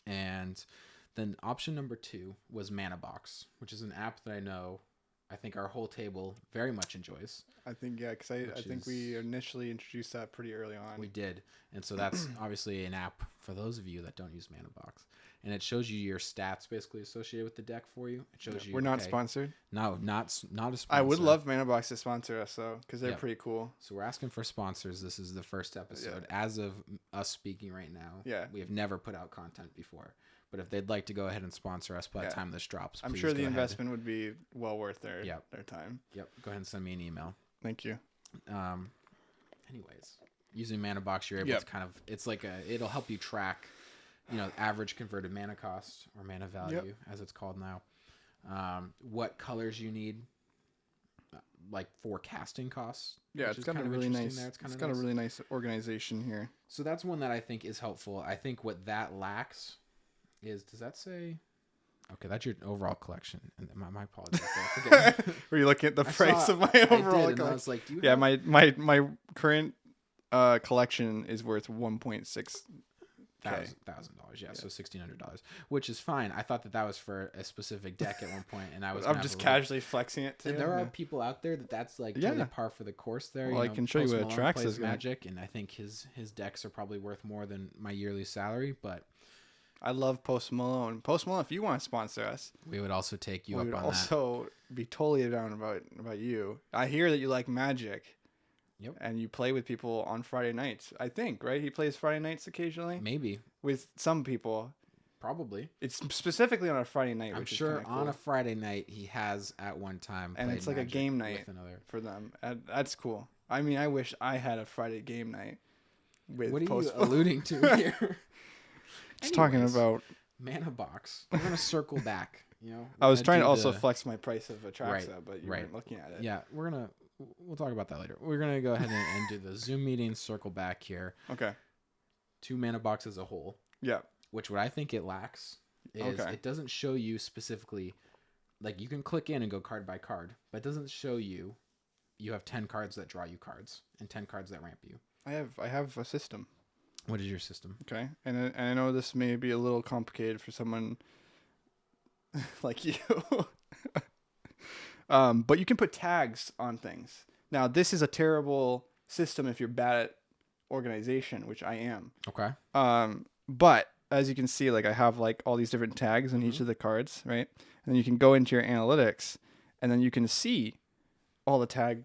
And then option number 2 was ManaBox, which is an app that I think our whole table very much enjoys. I think yeah, because I Which think we is- initially introduced that pretty early on. We did, and so that's obviously an app for those of you that don't use ManaBox, and it shows you your stats basically associated with the deck for you. It shows you. We're not okay, sponsored. No, not a sponsor. I would love ManaBox to sponsor us though, because they're Yeah. pretty cool. So we're asking for sponsors. This is the first episode. As of us speaking right now, Yeah. we have never put out content before. But if they'd like to go ahead and sponsor us by the Yeah. time this drops, I'm please sure go the ahead. investment would be well worth their Yep. their time. Yep, go ahead and send me an email. Thank you. Anyways, using ManaBox, you're able Yep. to kind of it'll help you track, average converted mana cost or mana value as it's called now. What colors you need, like forecasting costs. Yeah, which it's is got a kind of really interesting nice. there. It's kind It's of got nice. a really nice organization here. So that's one that I think is helpful. I think what that lacks is, does that say? Okay, that's your overall collection. And my apologies. I forget. Were you looking at the I price saw- of my I did, overall and I collection? was like, do you Yeah, have my current collection is worth 1.6. $1,000? Yeah, so $1,600, which is fine. I thought that was for a specific deck at one point, and I was. I'm gonna just have a little- casually flexing it too. And there are yeah. people out there that's like Yeah. totally par for the course there. Well, I can show you Post what Malone Trax plays is gonna- Magic, and I think his decks are probably worth more than my yearly salary. But I love Post Malone. Post Malone, if you want to sponsor us, we would also take you we up would on that. also be totally down about you. I hear that you like Magic. Yep. And you play with people on Friday nights. I think, right? He plays Friday nights occasionally Maybe, with some people. probably. It's specifically on a Friday night, I'm which sure is on a cool Friday night he has at one time, And played it's like a Magic game night. with another. for them. And that's cool. I mean, I wish I had a Friday game night with What are you Post Malone. alluding to here? Just talking Anyways, about. ManaBox. We're gonna circle back. I was we're trying gonna to do also the- flex my price of Atraxa, Right, but you right. weren't looking at it. Yeah, we'll talk about that later. We're gonna go ahead and do the Zoom meeting, circle back here. Okay. 2 ManaBox as a whole, Yeah. which what I think it lacks is Okay. it doesn't show you specifically, like you can click in and go card by card, but it doesn't show you have 10 cards that draw you cards and 10 cards that ramp you. I have a system. What is your system? Okay. And I know this may be a little complicated for someone like you. But you can put tags on things. Now, this is a terrible system if you're bad at organization, which I am. Okay. But as you can see, like I have like all these different tags on each of the cards, right? And then you can go into your analytics, and then you can see all the tag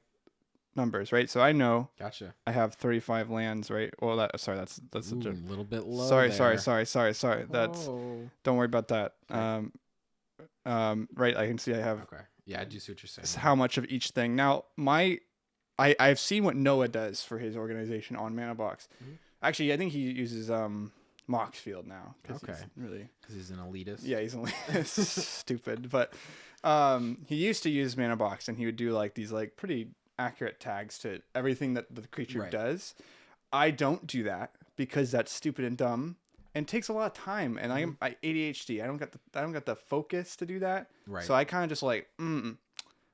numbers, right? So I know Gotcha. I have 35 lands, right? Well, that's a Ooh, joke. a little bit low. Sorry. there. That's Oh. don't worry about that. Okay. Right. I can see I have Okay. Yeah, I do see what you're saying. how much of each thing. Now, I've seen what Noah does for his organization on ManaBox. Mhm. Actually, I think he uses Moxfield now. 'Cause Okay. he's really. Because he's an elitist. Yeah, he's only stupid, but he used to use ManaBox, and he would do like these like pretty accurate tags to everything that the creature Right. does. I don't do that because that's stupid and dumb and takes a lot of time. And I ADHD. I don't got the focus to do that. Right. So I kind of just like,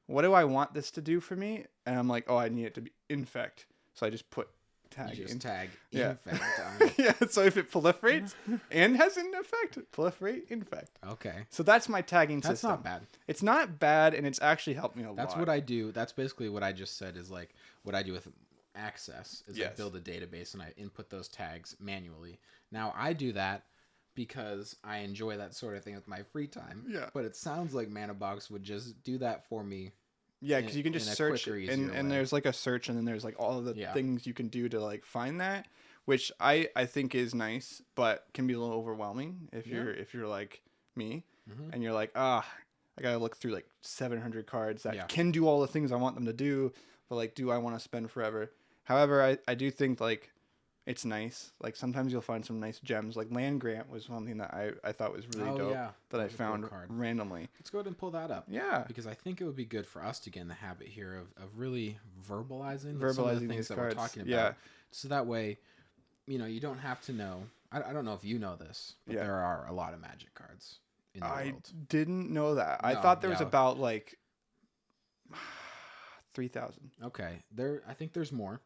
what do I want this to do for me? And I'm like, oh, I need it to be infect. So I just put tag You in. just tag Yeah. infect on it. Yeah. So if it proliferates and has an effect, proliferate, infect. Okay. So that's my tagging That's system. not bad. It's not bad, and it's actually helped me a lot. That's what I do. That's basically what I just said is like what I do with Access is I Yes. build a database and I input those tags manually. Now I do that because I enjoy that sort of thing with my free time. Yeah. But it sounds like ManaBox would just do that for me. Yeah, because you can in just a search, quicker, and easier way. there's like a search, and then there's like all of the Yeah. things you can do to like find that, which I think is nice, but can be a little overwhelming if Yeah. you're like me, Mhm. and you're like, I gotta look through like 700 cards that Yeah. can do all the things I want them to do, but like, do I want to spend forever? However, I do think like It's nice. Like sometimes you'll find some nice gems. Like Land Grant was something that I thought was really dope that I That's a cool found card. randomly. Let's go ahead and pull that up. Yeah. Because I think it would be good for us to get in the habit here of really verbalizing some of the Verbalizing things these that cards. we're talking about. Yeah. So that way, you don't have to know. I don't know if you know this, but Yeah. there are a lot of Magic cards in the I world. didn't know that. I No, thought there was yeah. about like 3,000. Okay, I think there's more.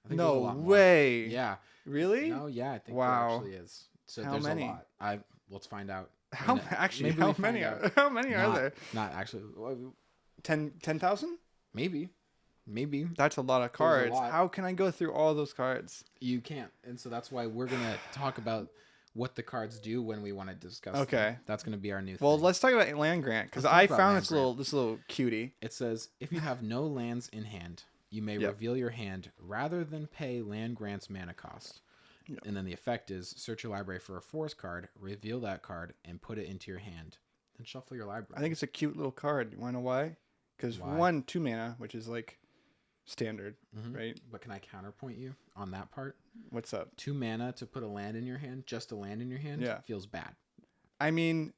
I think there's a No lot more. way. Yeah. Really? No, yeah, I think Wow. there actually is. So How there's many? a lot. Let's find out. How And, actually? maybe How we find many? out. How many are Not- there? Not actually. Well, 10,000? Maybe. That's a lot of cards. lot. How can I go through all those cards? You can't. And so that's why we're going to talk about what the cards do when we want to discuss them. Okay. That's going to be our new Well, thing. let's talk about Land Grant because Let's talk I about found Land this little cutie. It says, if you have no lands in hand, you may Yep. reveal your hand rather than pay Land Grant's mana cost. Yep. And then the effect is search your library for a forest card, reveal that card, and put it into your hand. Then shuffle your library. I think it's a cute little card. You want to know why? Because Why? 2 mana, which is like standard, Mhm. right? But can I counterpoint you on that part? What's up? 2 mana to put a land in your hand, just a land in your hand, Yeah. feels bad. I mean,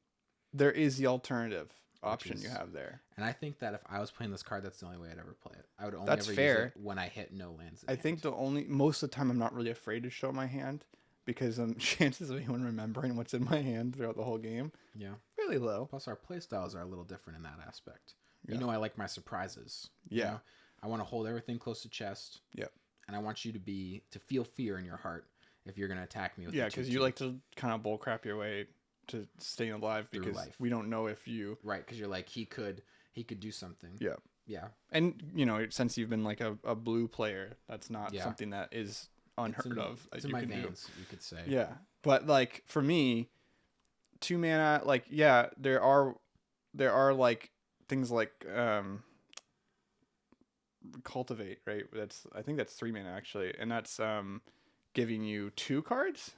there is the alternative Which option you is- have there. And I think that if I was playing this card, that's the only way I'd ever play it. I would only That's ever fair. use it when I hit no lands. In I think hand. most of the time I'm not really afraid to show my hand because chances of anyone remembering what's in my hand throughout the whole game Yeah. really low. Plus, our playstyles are a little different in that aspect. Yeah. You know, I like my surprises. you Yeah. know? I want to hold everything close to chest. Yep. And I want you to feel fear in your heart if you're going to attack me with Yeah, the because 2/2. you like to kind of bullcrap your way to staying alive Through because life. we don't know if you. Right, because you're like, he could do something. Yeah. Yeah. And, since you've been like a blue player, that's not Yeah. something that is It's unheard in, of. that it's in you my can do. veins, you could say. Yeah. But like for me, 2 mana, like, yeah, there are like things like cultivate, right? I think that's 3 mana actually. And that's giving you 2 cards.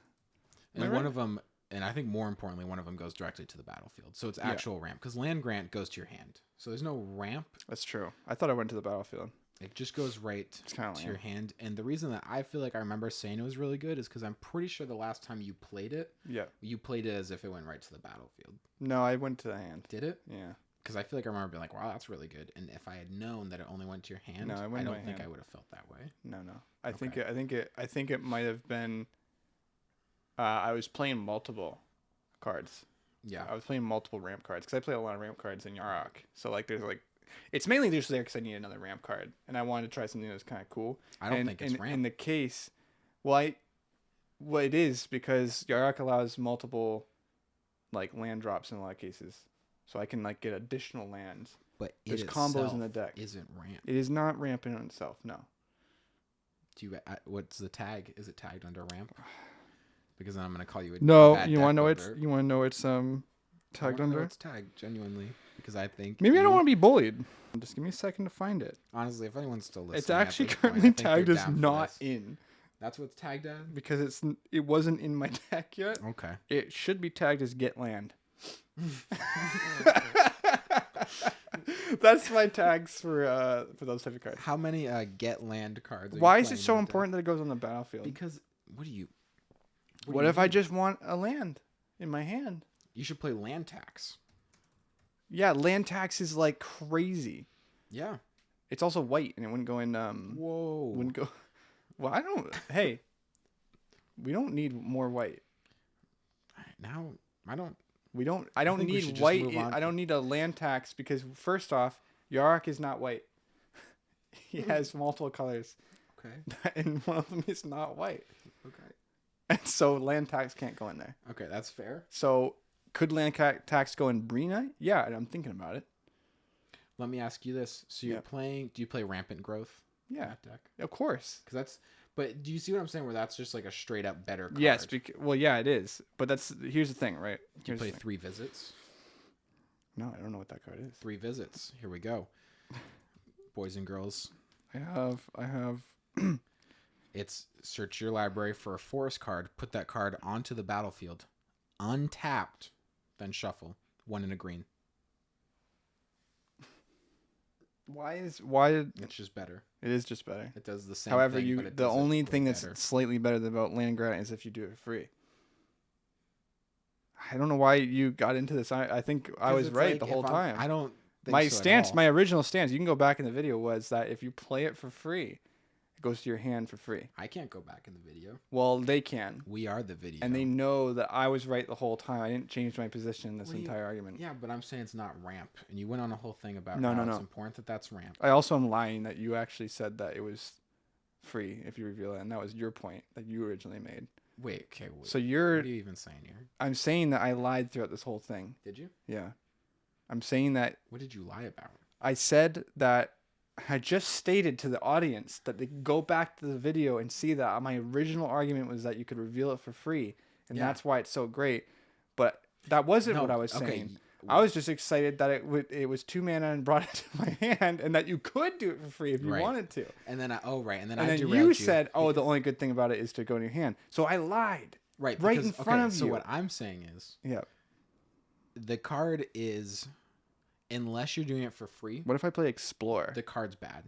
Am And I one right? of them, and I think more importantly, one of them goes directly to the battlefield. So it's Yeah. actual ramp. Because Land Grant goes to your hand. So there's no ramp. That's true. I thought I went to the battlefield. It just goes right It's kind of to your lame. hand. And the reason that I feel like I remember saying it was really good is because I'm pretty sure the last time you played it as if it went right to the battlefield. No, I went to the hand. Did it? Yeah. Because I feel like I remember being like, wow, that's really good. And if I had known that it only went to your hand, No, it I went to don't my think hand. I would have felt that way. No. I think Okay. it might have been. I was playing multiple cards. Yeah. I was playing multiple ramp cards because I play a lot of ramp cards in Yarok. So like, there's like, it's mainly just there because I need another ramp card, and I wanted to try something that was kind of cool. I don't think it's ramp. In the case, well, it is because Yarok allows multiple, like land drops in a lot of cases, so I can like get additional lands. But There's it combos in itself the deck. isn't ramp. It is not ramp in itself. No. Do you? What's the tag? Is it tagged under ramp? Because then I'm gonna call you a No, bad you deck want to know builder. you want to know it's I wanna tagged know under. It's tagged genuinely because I think Maybe I don't you- want to be bullied. Just give me a second to find it. Honestly, if anyone's still listening, It's at actually this point, currently I think they're tagged as down for not this. in That's what's tagged as. because it wasn't in my deck yet. Okay. It should be tagged as get land. That's my tags for those type of cards. How many get land cards? Are you Why is it playing so in the deck? important that it goes on the battlefield? Because what do you? What do you if I mean? just want a land in my hand? You should play land tax. Yeah, land tax is like crazy. Yeah. It's also white and it wouldn't go in Whoa. wouldn't go. Well, I don't. Hey, we don't need more white. Now I don't. We don't. I don't think we should need just white. move on I don't need a land tax because first off, Yarok is not white. He has multiple colors, Okay. and one of them is not white, Okay. and so land tax can't go in there. Okay, that's fair. So could land tax go in Brina? Yeah, and I'm thinking about it. Let me ask you this: so you're Yeah. playing? Do you play rampant growth? in Yeah, that deck. of course. Because that's. But do you see what I'm saying? Where that's just like a straight up better card. Yes. Well, yeah, it is. But here's the thing, right? Do you Here's play the thing. 3 visits? No, I don't know what that card is. 3 visits. Here we go. Boys and girls. I have. It's search your library for a forest card, put that card onto the battlefield, untapped, then shuffle. 1 in a green. Why? It's just better. It is just better. It does the same However, thing, but it the does it only way thing that's better. slightly better about land grant is if you do it for free. I don't know why you got into this. I think I 'Cause was it's right like, the if whole time. I don't think My so at stance, all. my original stance, you can go back in the video, was that if you play it for free, it goes to your hand for free. I can't go back in the video. Well, they can. We are the video. And they know that I was right the whole time. I didn't change my position in this Well, entire argument. Yeah, but I'm saying it's not ramp. And you went on a whole thing about No, how no, it's no. important that that's ramp. I also am lying that you actually said that it was free if you reveal it, and that was your point that you originally made. Wait, okay. Wait. So What you're, are you even saying here? I'm saying that I lied throughout this whole thing. Did you? Yeah. I'm saying that What did you lie about? I said that I just stated to the audience that they go back to the video and see that my original argument was that you could reveal it for free, and Yeah. that's why it's so great. But that wasn't what I was saying. I was just excited that it was 2 mana and brought it to my hand, and that you could do it for free if you Right. wanted to. And then and then And I then derailed you you said, "Oh, the only good thing about it is to go in your hand." So I lied. right right because- in front okay, of so you. what I'm saying is Yeah. the card is, unless you're doing it for free, What if I play Explore? the card's bad.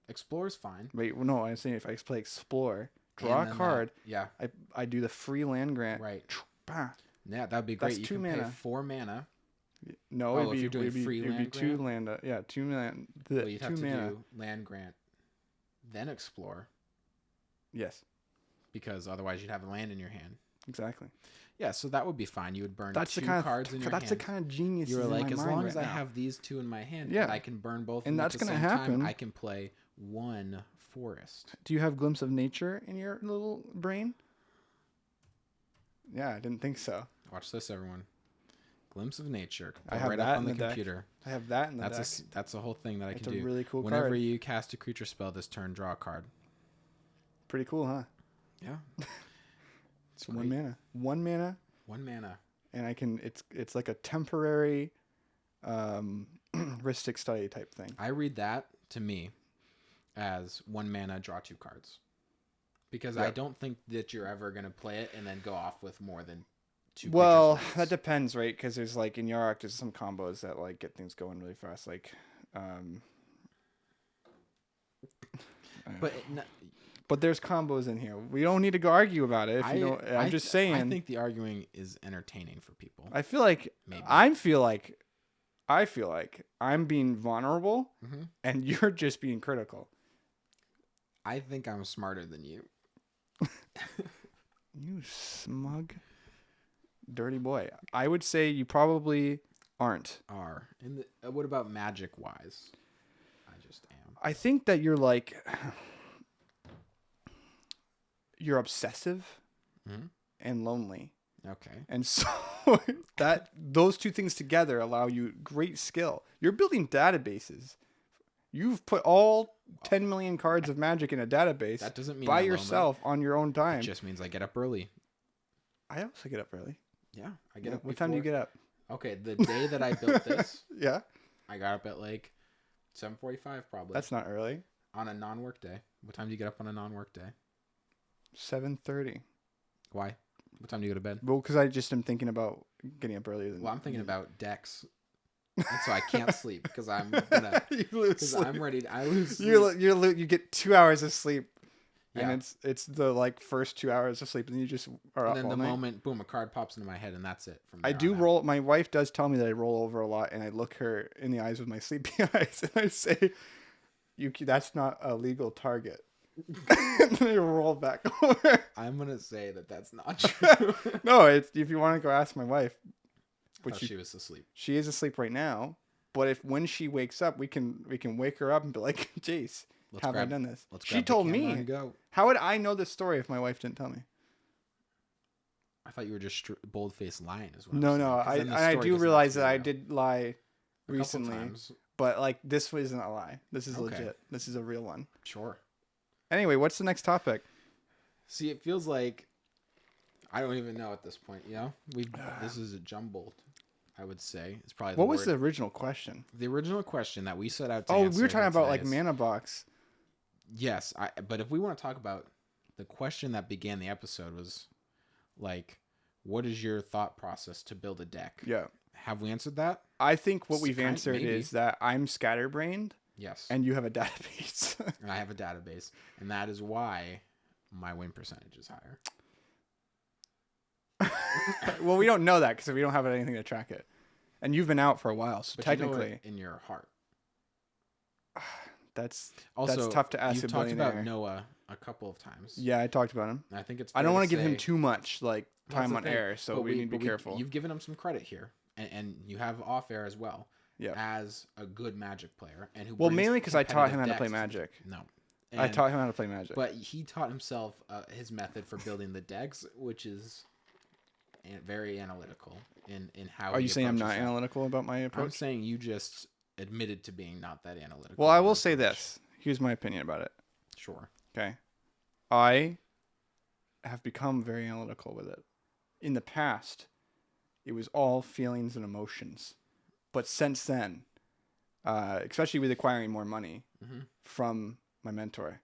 Explorer's fine. Wait, well, no, I'm saying if I play Explore, draw And a then card, yeah. I do the free land grant. Right. Bah. Yeah, that'd be great. That's You 2 can mana. pay 4 mana. No, Oh, it'd if be, you're doing it'd be, free it'd be land 2 grant? land. Yeah, 2 mana. Well, you'd 2 have to mana. do land grant, then explore, Yes, because otherwise you'd have a land in your hand. exactly. Yeah, so that would be fine. You would burn That's two the kind cards of in your that's hand. the kind of genius. You were in like, my as mind long right as I now. have these 2 in my hand, Yeah. and I can burn both of And them that's at the gonna same happen. time, I can play 1 forest. Do you have Glimpse of Nature in your little brain? Yeah, I didn't think so. Watch this, everyone. Glimpse of Nature. I Put have right that up on in the the deck. computer. I have that in the deck. That's a whole thing that I It's can a do. really cool Whenever card. you cast a creature spell this turn, draw a card. Pretty cool, huh? Yeah. It's So 1 mana. 1 mana. 1 mana. And I can it's like a temporary Ristic Study type thing. I read that to me as 1 mana, draw 2 cards. Because I Yep. don't think that you're ever going to play it and then go off with more than 2 Well, creature that spells. depends, right? Because there's like in Yarok, there's some combos that like get things going really fast. Like, But but there's combos in here. We don't need to go argue about it. If you don't, I'm just saying. I think the arguing is entertaining for people. I feel like Maybe. I feel like I'm being vulnerable, hmm and you're just being critical. I think I'm smarter than you. You smug, dirty boy. I would say you probably aren't. Are. And what about magic wise? I just am. I think that you're like you're obsessive Mhm. and lonely. Okay. And so that those two things together allow you great skill. You're building databases. You've put all 10 million cards of Magic in a database That doesn't mean by I'm lonely. yourself on your own time. It just means I get up early. I also get up early. Yeah, I get up. What time do you before- get up? Okay, the day that I built this, Yeah, I got up at like 7:45 probably. that's not early. On a non-work day. What time do you get up on a non-work day? 7:30. Why? What time do you go to bed? Well, because I just am thinking about getting up earlier than. Well, I'm thinking about decks, and so I can't sleep because I'm gonna. you lose Because sleep. I'm ready. I lose. You get 2 hours of sleep, Yeah. and it's the like first 2 hours of sleep, and you just are And up then all the night. moment, boom, a card pops into my head, and that's it. From I there do on out. roll. My wife does tell me that I roll over a lot, and I look her in the eyes with my sleepy eyes, and I say, that's not a legal target." And then I roll back over. I'm gonna say that that's not true. No, it's if you want to go ask my wife, But which she was asleep. she is asleep right now. But if when she wakes up, we can wake her up and be like, "Jace, Let's have grab, I done this?" Let's She grab the told camera me. and go. How would I know this story if my wife didn't tell me? I thought you were just bold-faced lying as well. No. I do realize that I did lie recently, Times. but like this isn't a lie. This is Okay. legit. This is a real one. Sure. Anyway, what's the next topic? See, it feels like I don't even know at this point. You know, this is a jumbled. I would say it's probably. What was the original question? the original question that we set out to Oh, answer we were talking here about like today is- mana box. Yes, but if we want to talk about the question that began the episode was like, what is your thought process to build a deck? Yeah. Have we answered that? I think what S- we've kind- answered maybe. is that I'm scatterbrained Yes. and you have a database. And I have a database, and that is why my win percentage is higher. Well, we don't know that because we don't have anything to track it. And you've been out for a while, so But technically, you know it in your heart. that's Also, tough to ask you've a talked about billionaire. Noah a couple of times. Yeah, I talked about him. And I think it's. I don't want to give him too much time on air, so But we need to be careful. You've given him some credit here, and you have off air as well. Yeah. As a good Magic player, and who. Well, brings mainly because I taught him how to competitive play decks Magic. No. I taught him how to play Magic. But he taught himself his method for building the decks, which is very analytical in how. Are you saying I'm not that. analytical about my approach? I'm saying you just admitted to being not that analytical. Well, I will say this. Here's my opinion about it. Sure. Okay. I have become very analytical with it. In the past, it was all feelings and emotions. But since then, especially with acquiring more money from my mentor,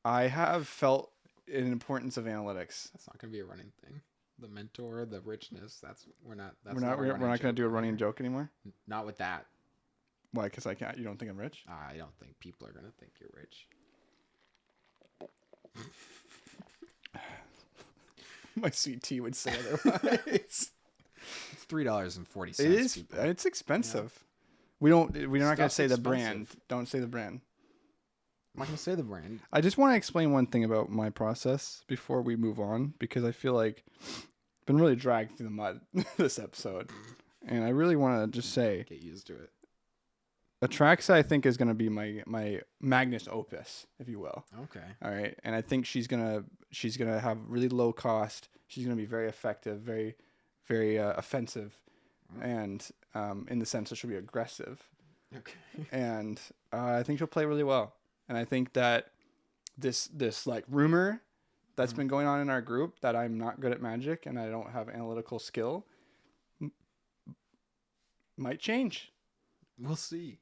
I have felt an importance of analytics. That's not going to be a running thing. The mentor, the richness. We're not We're not going to do a running joke anymore. Not with that. Why? Because I can't. You don't think I'm rich? I don't think people are going to think you're rich. My sweet tea would say otherwise. It's $3.40. It is. People. It's expensive. Yeah. We're not going to say the expensive. brand. Don't say the brand. I'm not going to say the brand. I just want to explain one thing about my process before we move on, because I feel like I've been really dragged through the mud this episode. And I really want to just say, get used to it. Atraxa, I think, is going to be my magnus opus, if you will. Okay. All right. And I think she's going to have really low cost. She's going to be very effective, very, very offensive. And in the sense that she'll be aggressive. Okay. And I think she'll play really well. And I think that this like rumor that's been going on in our group that I'm not good at Magic and I don't have analytical skill might change. We'll see.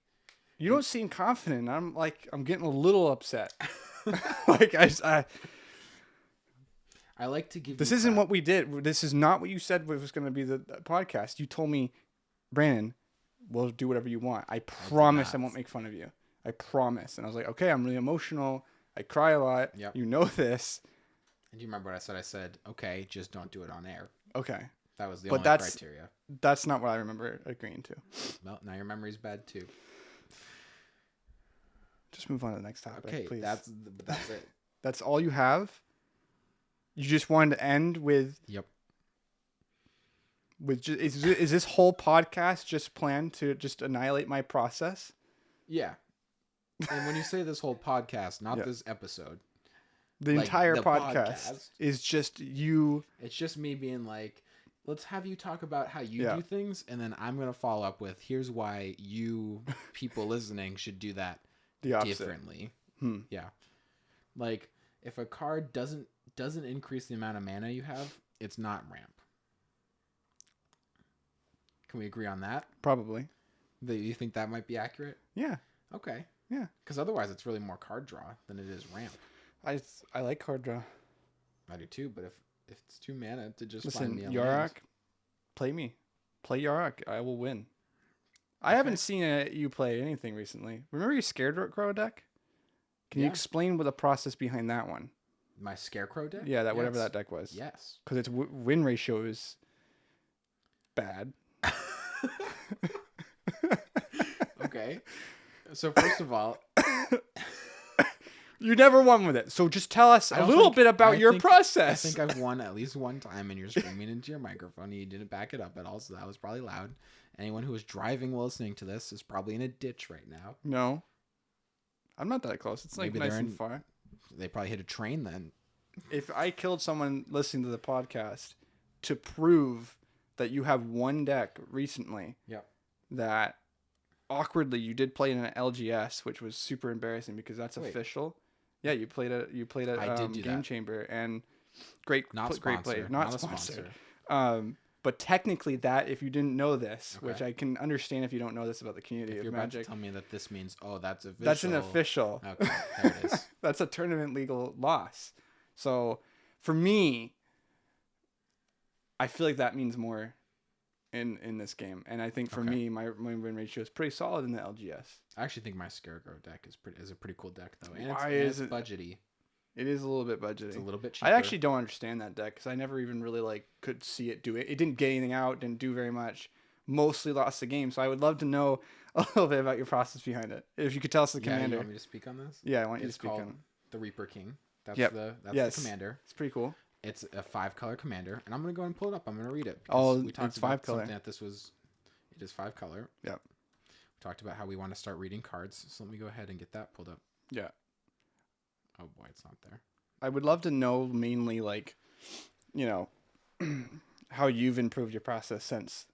You don't seem confident. I'm getting a little upset. Like I like to give. This isn't what we did. This is not what you said was going to be the podcast. You told me, Brandon, we'll do whatever you want. I promise I won't make fun of you. I promise. And I was like, okay, I'm really emotional. I cry a lot. Yep. You know this. And do you remember what I said? I said, okay, just don't do it on air. Okay. That was the But only criteria. That's not what I remember agreeing to. Well, now your memory's bad too. Just move on to the next topic, okay, please. that's it. That's all you have? You just wanted to end with... Yep. Is this whole podcast just planned to just annihilate my process? Yeah. And when you say this whole podcast, not this episode. The entire podcast is just you. It's just me being like, let's have you talk about how you do things, and then I'm going to follow up with, here's why you people listening should do that differently. Yeah. Like, if a card doesn't increase the amount of mana you have, it's not ramp. Can we agree on that? Probably. You think that might be accurate? Yeah. Okay. Yeah. Because otherwise it's really more card draw than it is ramp. I like card draw. I do too, but if it's 2 mana to just Listen, find me a Yarok, land. play me. Play Yarok. I will win. I haven't seen you play anything recently. Remember your Scarecrow deck? Can you explain what the process behind that one? My Scarecrow deck? Yeah, whatever that deck was. Yes. Because its win ratio is bad. Okay. So first of all, you never won with it. So just tell us a little bit about your process. I think I've won at least one time, and you're screaming into your microphone and you didn't back it up at all, so that was probably loud. Anyone who is driving while listening to this is probably in a ditch right now. No. I'm not that close. It's like nice and far. They probably hit a train then. If I killed someone listening to the podcast to prove that you have one deck recently that awkwardly you did play in an LGS, which was super embarrassing because that's official. Yeah, you played a Game Chamber, and great play. Not sponsored. But technically that, if you didn't know this, which I can understand if you don't know this about the community of Magic. You're about to tell me that this means, that's official. That's an official. Okay, there it is. That's a tournament legal loss. So for me, I feel like that means more in this game, and I think for Okay. me, my win ratio is pretty solid in the LGS. I actually think my Scarecrow deck is a pretty cool deck though, and Why it's is it budgety. It is a little bit budgety. It's a little bit cheaper. I actually don't understand that deck because I never even really like could see it do it. It didn't get anything out, didn't do very much. Mostly lost the game. So I would love to know a little bit about your process behind it. If you could tell us the You commander. want me to speak on this? Yeah, I want you to It's speak called on it. the Reaper King. That's Yep. the Yes. commander. It's pretty cool. It's a 5-color commander, and I'm gonna go and pull it up. I'm gonna read it. Oh, we talked it's about 5-color. something that this was. It is 5-color. Yep. We talked about how we want to start reading cards. So let me go ahead and get that pulled up. Yeah. Oh boy, it's not there. I would love to know mainly like, how you've improved your process since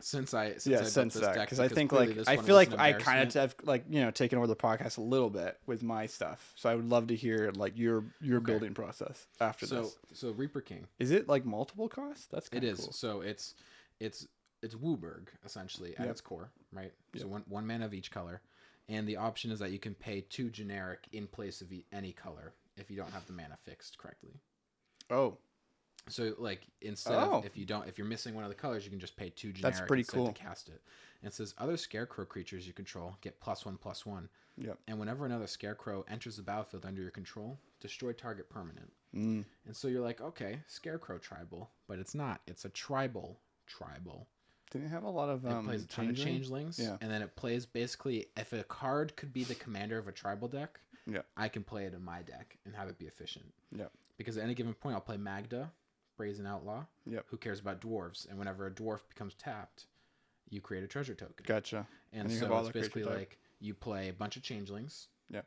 Since I since built that, this deck, because I think clearly like this I one feel was like an I kind of embarrassment. have taken over the podcast a little bit with my stuff, so I would love to hear like your building process after this. So Reaper King. Is it like multiple costs? That's It kinda is. cool. So it's Wooburg essentially at Yep. its core, right? So Yep. one mana of each color, and the option is that you can pay 2 generic in place of any color if you don't have the mana fixed correctly. Oh, So like instead Oh. of if you're missing one of the colors, you can just pay 2 generic. pretty instead cool. to cast it. And it says other Scarecrow creatures you control get +1/+1. Yep. And whenever another Scarecrow enters the battlefield under your control, destroy target permanent. mm. And so you're like, okay, Scarecrow tribal, but it's not. It's a tribal. Didn't it have a lot of It plays a ton of changeling? changelings, Yeah. and then it plays basically if a card could be the commander of a tribal deck, Yeah. I can play it in my deck and have it be efficient. Yeah. Because at any given point, I'll play Magda, Brazen Outlaw. Yep. Who cares about dwarves? And whenever a dwarf becomes tapped, you create a treasure token. Gotcha. And And you so have all it's the creature basically type. like you play a bunch of changelings. Yep.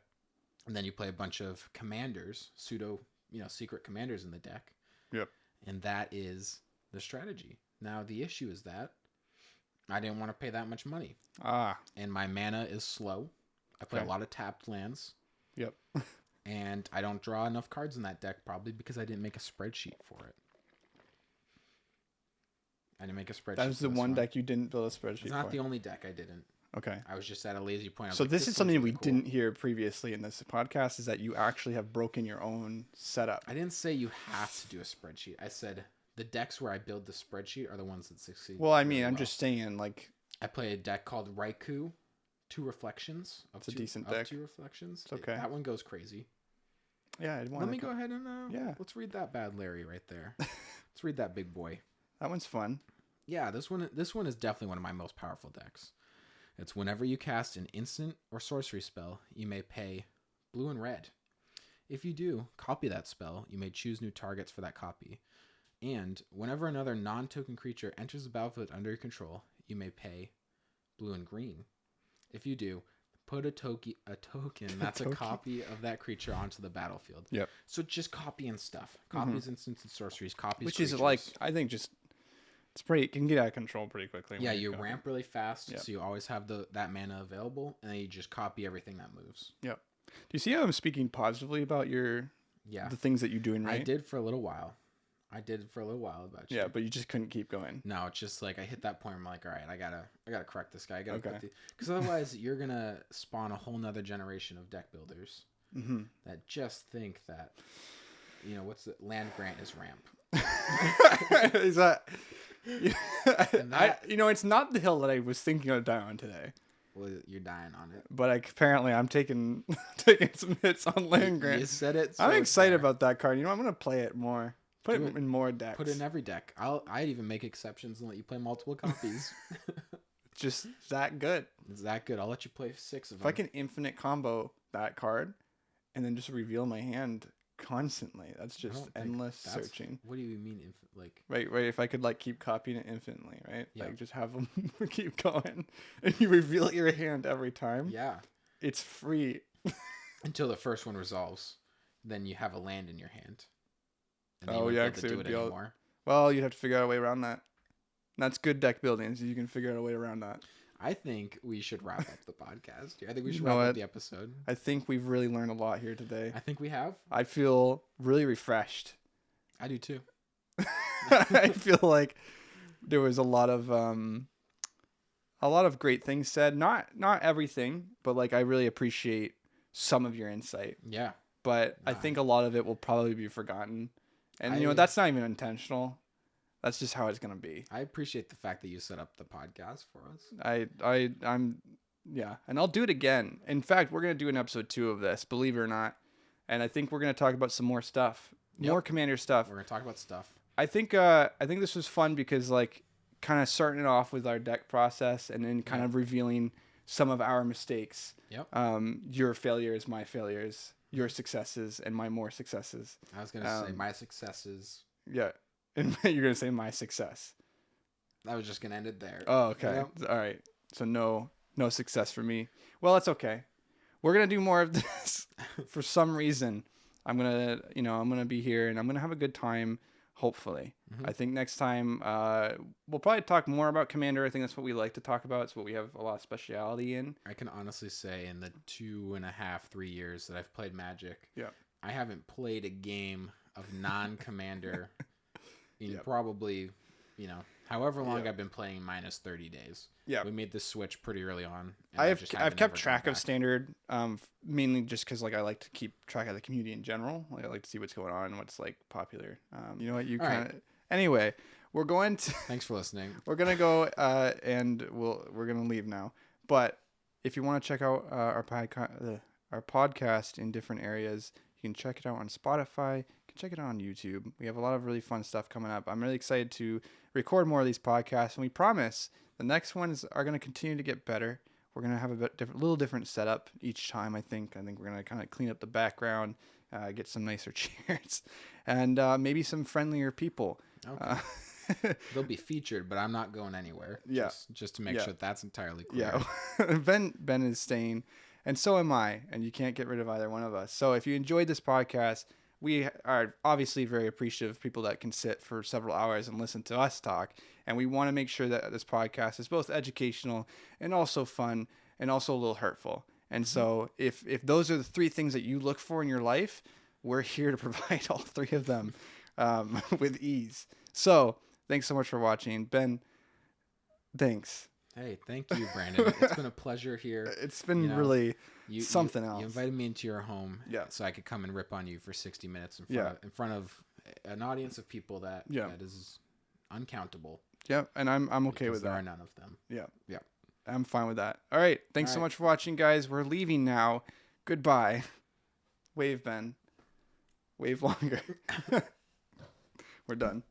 And then you play a bunch of commanders, pseudo, secret commanders in the deck. Yep. And that is the strategy. Now the issue is that I didn't want to pay that much money, Ah. and my mana is slow. I play Okay. a lot of tapped lands, Yep. and I don't draw enough cards in that deck probably because I didn't make a spreadsheet for it. I didn't make a spreadsheet. That was for the this one deck you didn't build a spreadsheet It's not for. the only deck I didn't. Okay. I was just at a lazy point. I was So like, this is one's something really we cool. didn't hear previously in this podcast, is that you actually have broken your own setup. I didn't say you have to do a spreadsheet. I said the decks where I build the spreadsheet are the ones that succeed. Well, I mean, really I'm well. just saying, like, I play a deck called Raikou, 2 reflections. It's a decent deck. 2 reflections. It's okay. That one goes crazy. yeah, I'd want Let me go ahead and Yeah. let's read that bad Larry right there. Let's read that big boy. That one's fun. Yeah, this one is definitely one of my most powerful decks. It's whenever you cast an instant or sorcery spell, you may pay blue and red. If you do, copy that spell. You may choose new targets for that copy. And whenever another non-token creature enters the battlefield under your control, you may pay blue and green. If you do, put a token that's a Token. copy of that creature onto the battlefield. Yep. So just copying stuff. Copies instants and sorceries, copies Which is creatures. like, I think just, it can get out of control pretty quickly. Yeah, when you go. ramp really fast, Yep. so you always have that mana available, and then you just copy everything that moves. Yep. Do you see how I'm speaking positively about Yeah, the things that you're doing right? I did for a little while. About you. Yeah, but you just couldn't keep going. No, it's just like I hit that point. I'm like, all right, I gotta correct this guy. I gotta Okay. because otherwise you're gonna spawn a whole nother generation of deck builders Mm-hmm. that just think that what's the land grant is ramp. Is that? And that- it's not the hill that I was thinking of dying on today. Well, you're dying on it. But apparently I'm taking taking some hits on land grant. You said it. I'm so excited there. about that card. I'm gonna play it more. Put Do it it. in more decks. Put it in every deck. I'd even make exceptions and let you play multiple copies. Just that good. It's that good. I'll let you play 6 of If them. I can infinite combo that card, and then just reveal my hand constantly, that's I just don't think endless that's- searching. What do you mean? Like, Right. If I could keep copying it infinitely, right? Yeah. Like just have them keep going, and you reveal your hand every time. yeah, It's free. until the first one resolves, then you have a land in your hand. And then Oh, you won't yeah, be able 'cause to it do would it be all- anymore. Well, you'd have to figure out a way around that. And that's good deck building. So you can figure out a way around that. I think we should wrap up the podcast. I think we should You know wrap up what? the episode. I think we've really learned a lot here today. I think we have. I feel really refreshed. I do too. I feel like there was a lot of great things said. Not everything, but I really appreciate some of your insight. Yeah. But I Nah. think a lot of it will probably be forgotten. And I- that's not even intentional. That's just how it's gonna be. I appreciate the fact that you set up the podcast for us. I'm yeah, and I'll do it again. In fact, we're gonna do an episode 2 of this, believe it or not, and I think we're gonna talk about some more stuff, more Commander stuff. We're gonna talk about stuff. I think this was fun because like kind of starting it off with our deck process and then kind of revealing some of our mistakes. Yep. Your failures, my failures, your successes, and my more successes. I was gonna say my successes. Yeah, and you're gonna say my success. I was just gonna end it there. Oh, okay. Yep. All right. So no success for me. Well, it's okay. We're gonna do more of this. For some reason, I'm gonna be here and I'm gonna have a good time. Hopefully, I think next time we'll probably talk more about Commander. I think that's what we like to talk about. It's what we have a lot of speciality in. I can honestly say in the 2.5-3 years that I've played Magic, I haven't played a game of non-Commander in probably, however long I've been playing minus 30 days. Yeah, we made this switch pretty early on. I've kept track of Standard, mainly just because like I like to keep track of the community in general. Like I like to see what's going on and what's like popular. You know what you kind of. Right. Anyway, we're going to. Thanks for listening. We're gonna go and we're gonna leave now. But if you want to check out our podcast in different areas, you can check it out on Spotify. You can check it out on YouTube. We have a lot of really fun stuff coming up. I'm really excited to record more of these podcasts, and we promise the next ones are going to continue to get better. We're going to have a little different setup each time, I think. I think we're going to kind of clean up the background, get some nicer chairs, and maybe some friendlier people. Okay. They'll be featured, but I'm not going anywhere. Yeah. Just to make sure that's entirely clear. Yeah. Ben is staying, and so am I, and you can't get rid of either one of us. So if you enjoyed this podcast, we are obviously very appreciative of people that can sit for several hours and listen to us talk. And we want to make sure that this podcast is both educational and also fun and also a little hurtful. And so if those are the 3 things that you look for in your life, we're here to provide all 3 of them with ease. So thanks so much for watching. Ben, thanks. Hey, thank you, Brandon. It's been a pleasure here. It's been really something else. You invited me into your home so I could come and rip on you for 60 minutes in front of an audience of people that is uncountable. Yeah, and I'm okay with that. There are none of them. Yeah. I'm fine with that. All right. Thanks so much for watching, guys. We're leaving now. Goodbye. Wave, Ben. Wave longer. We're done.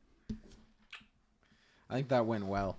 I think that went well.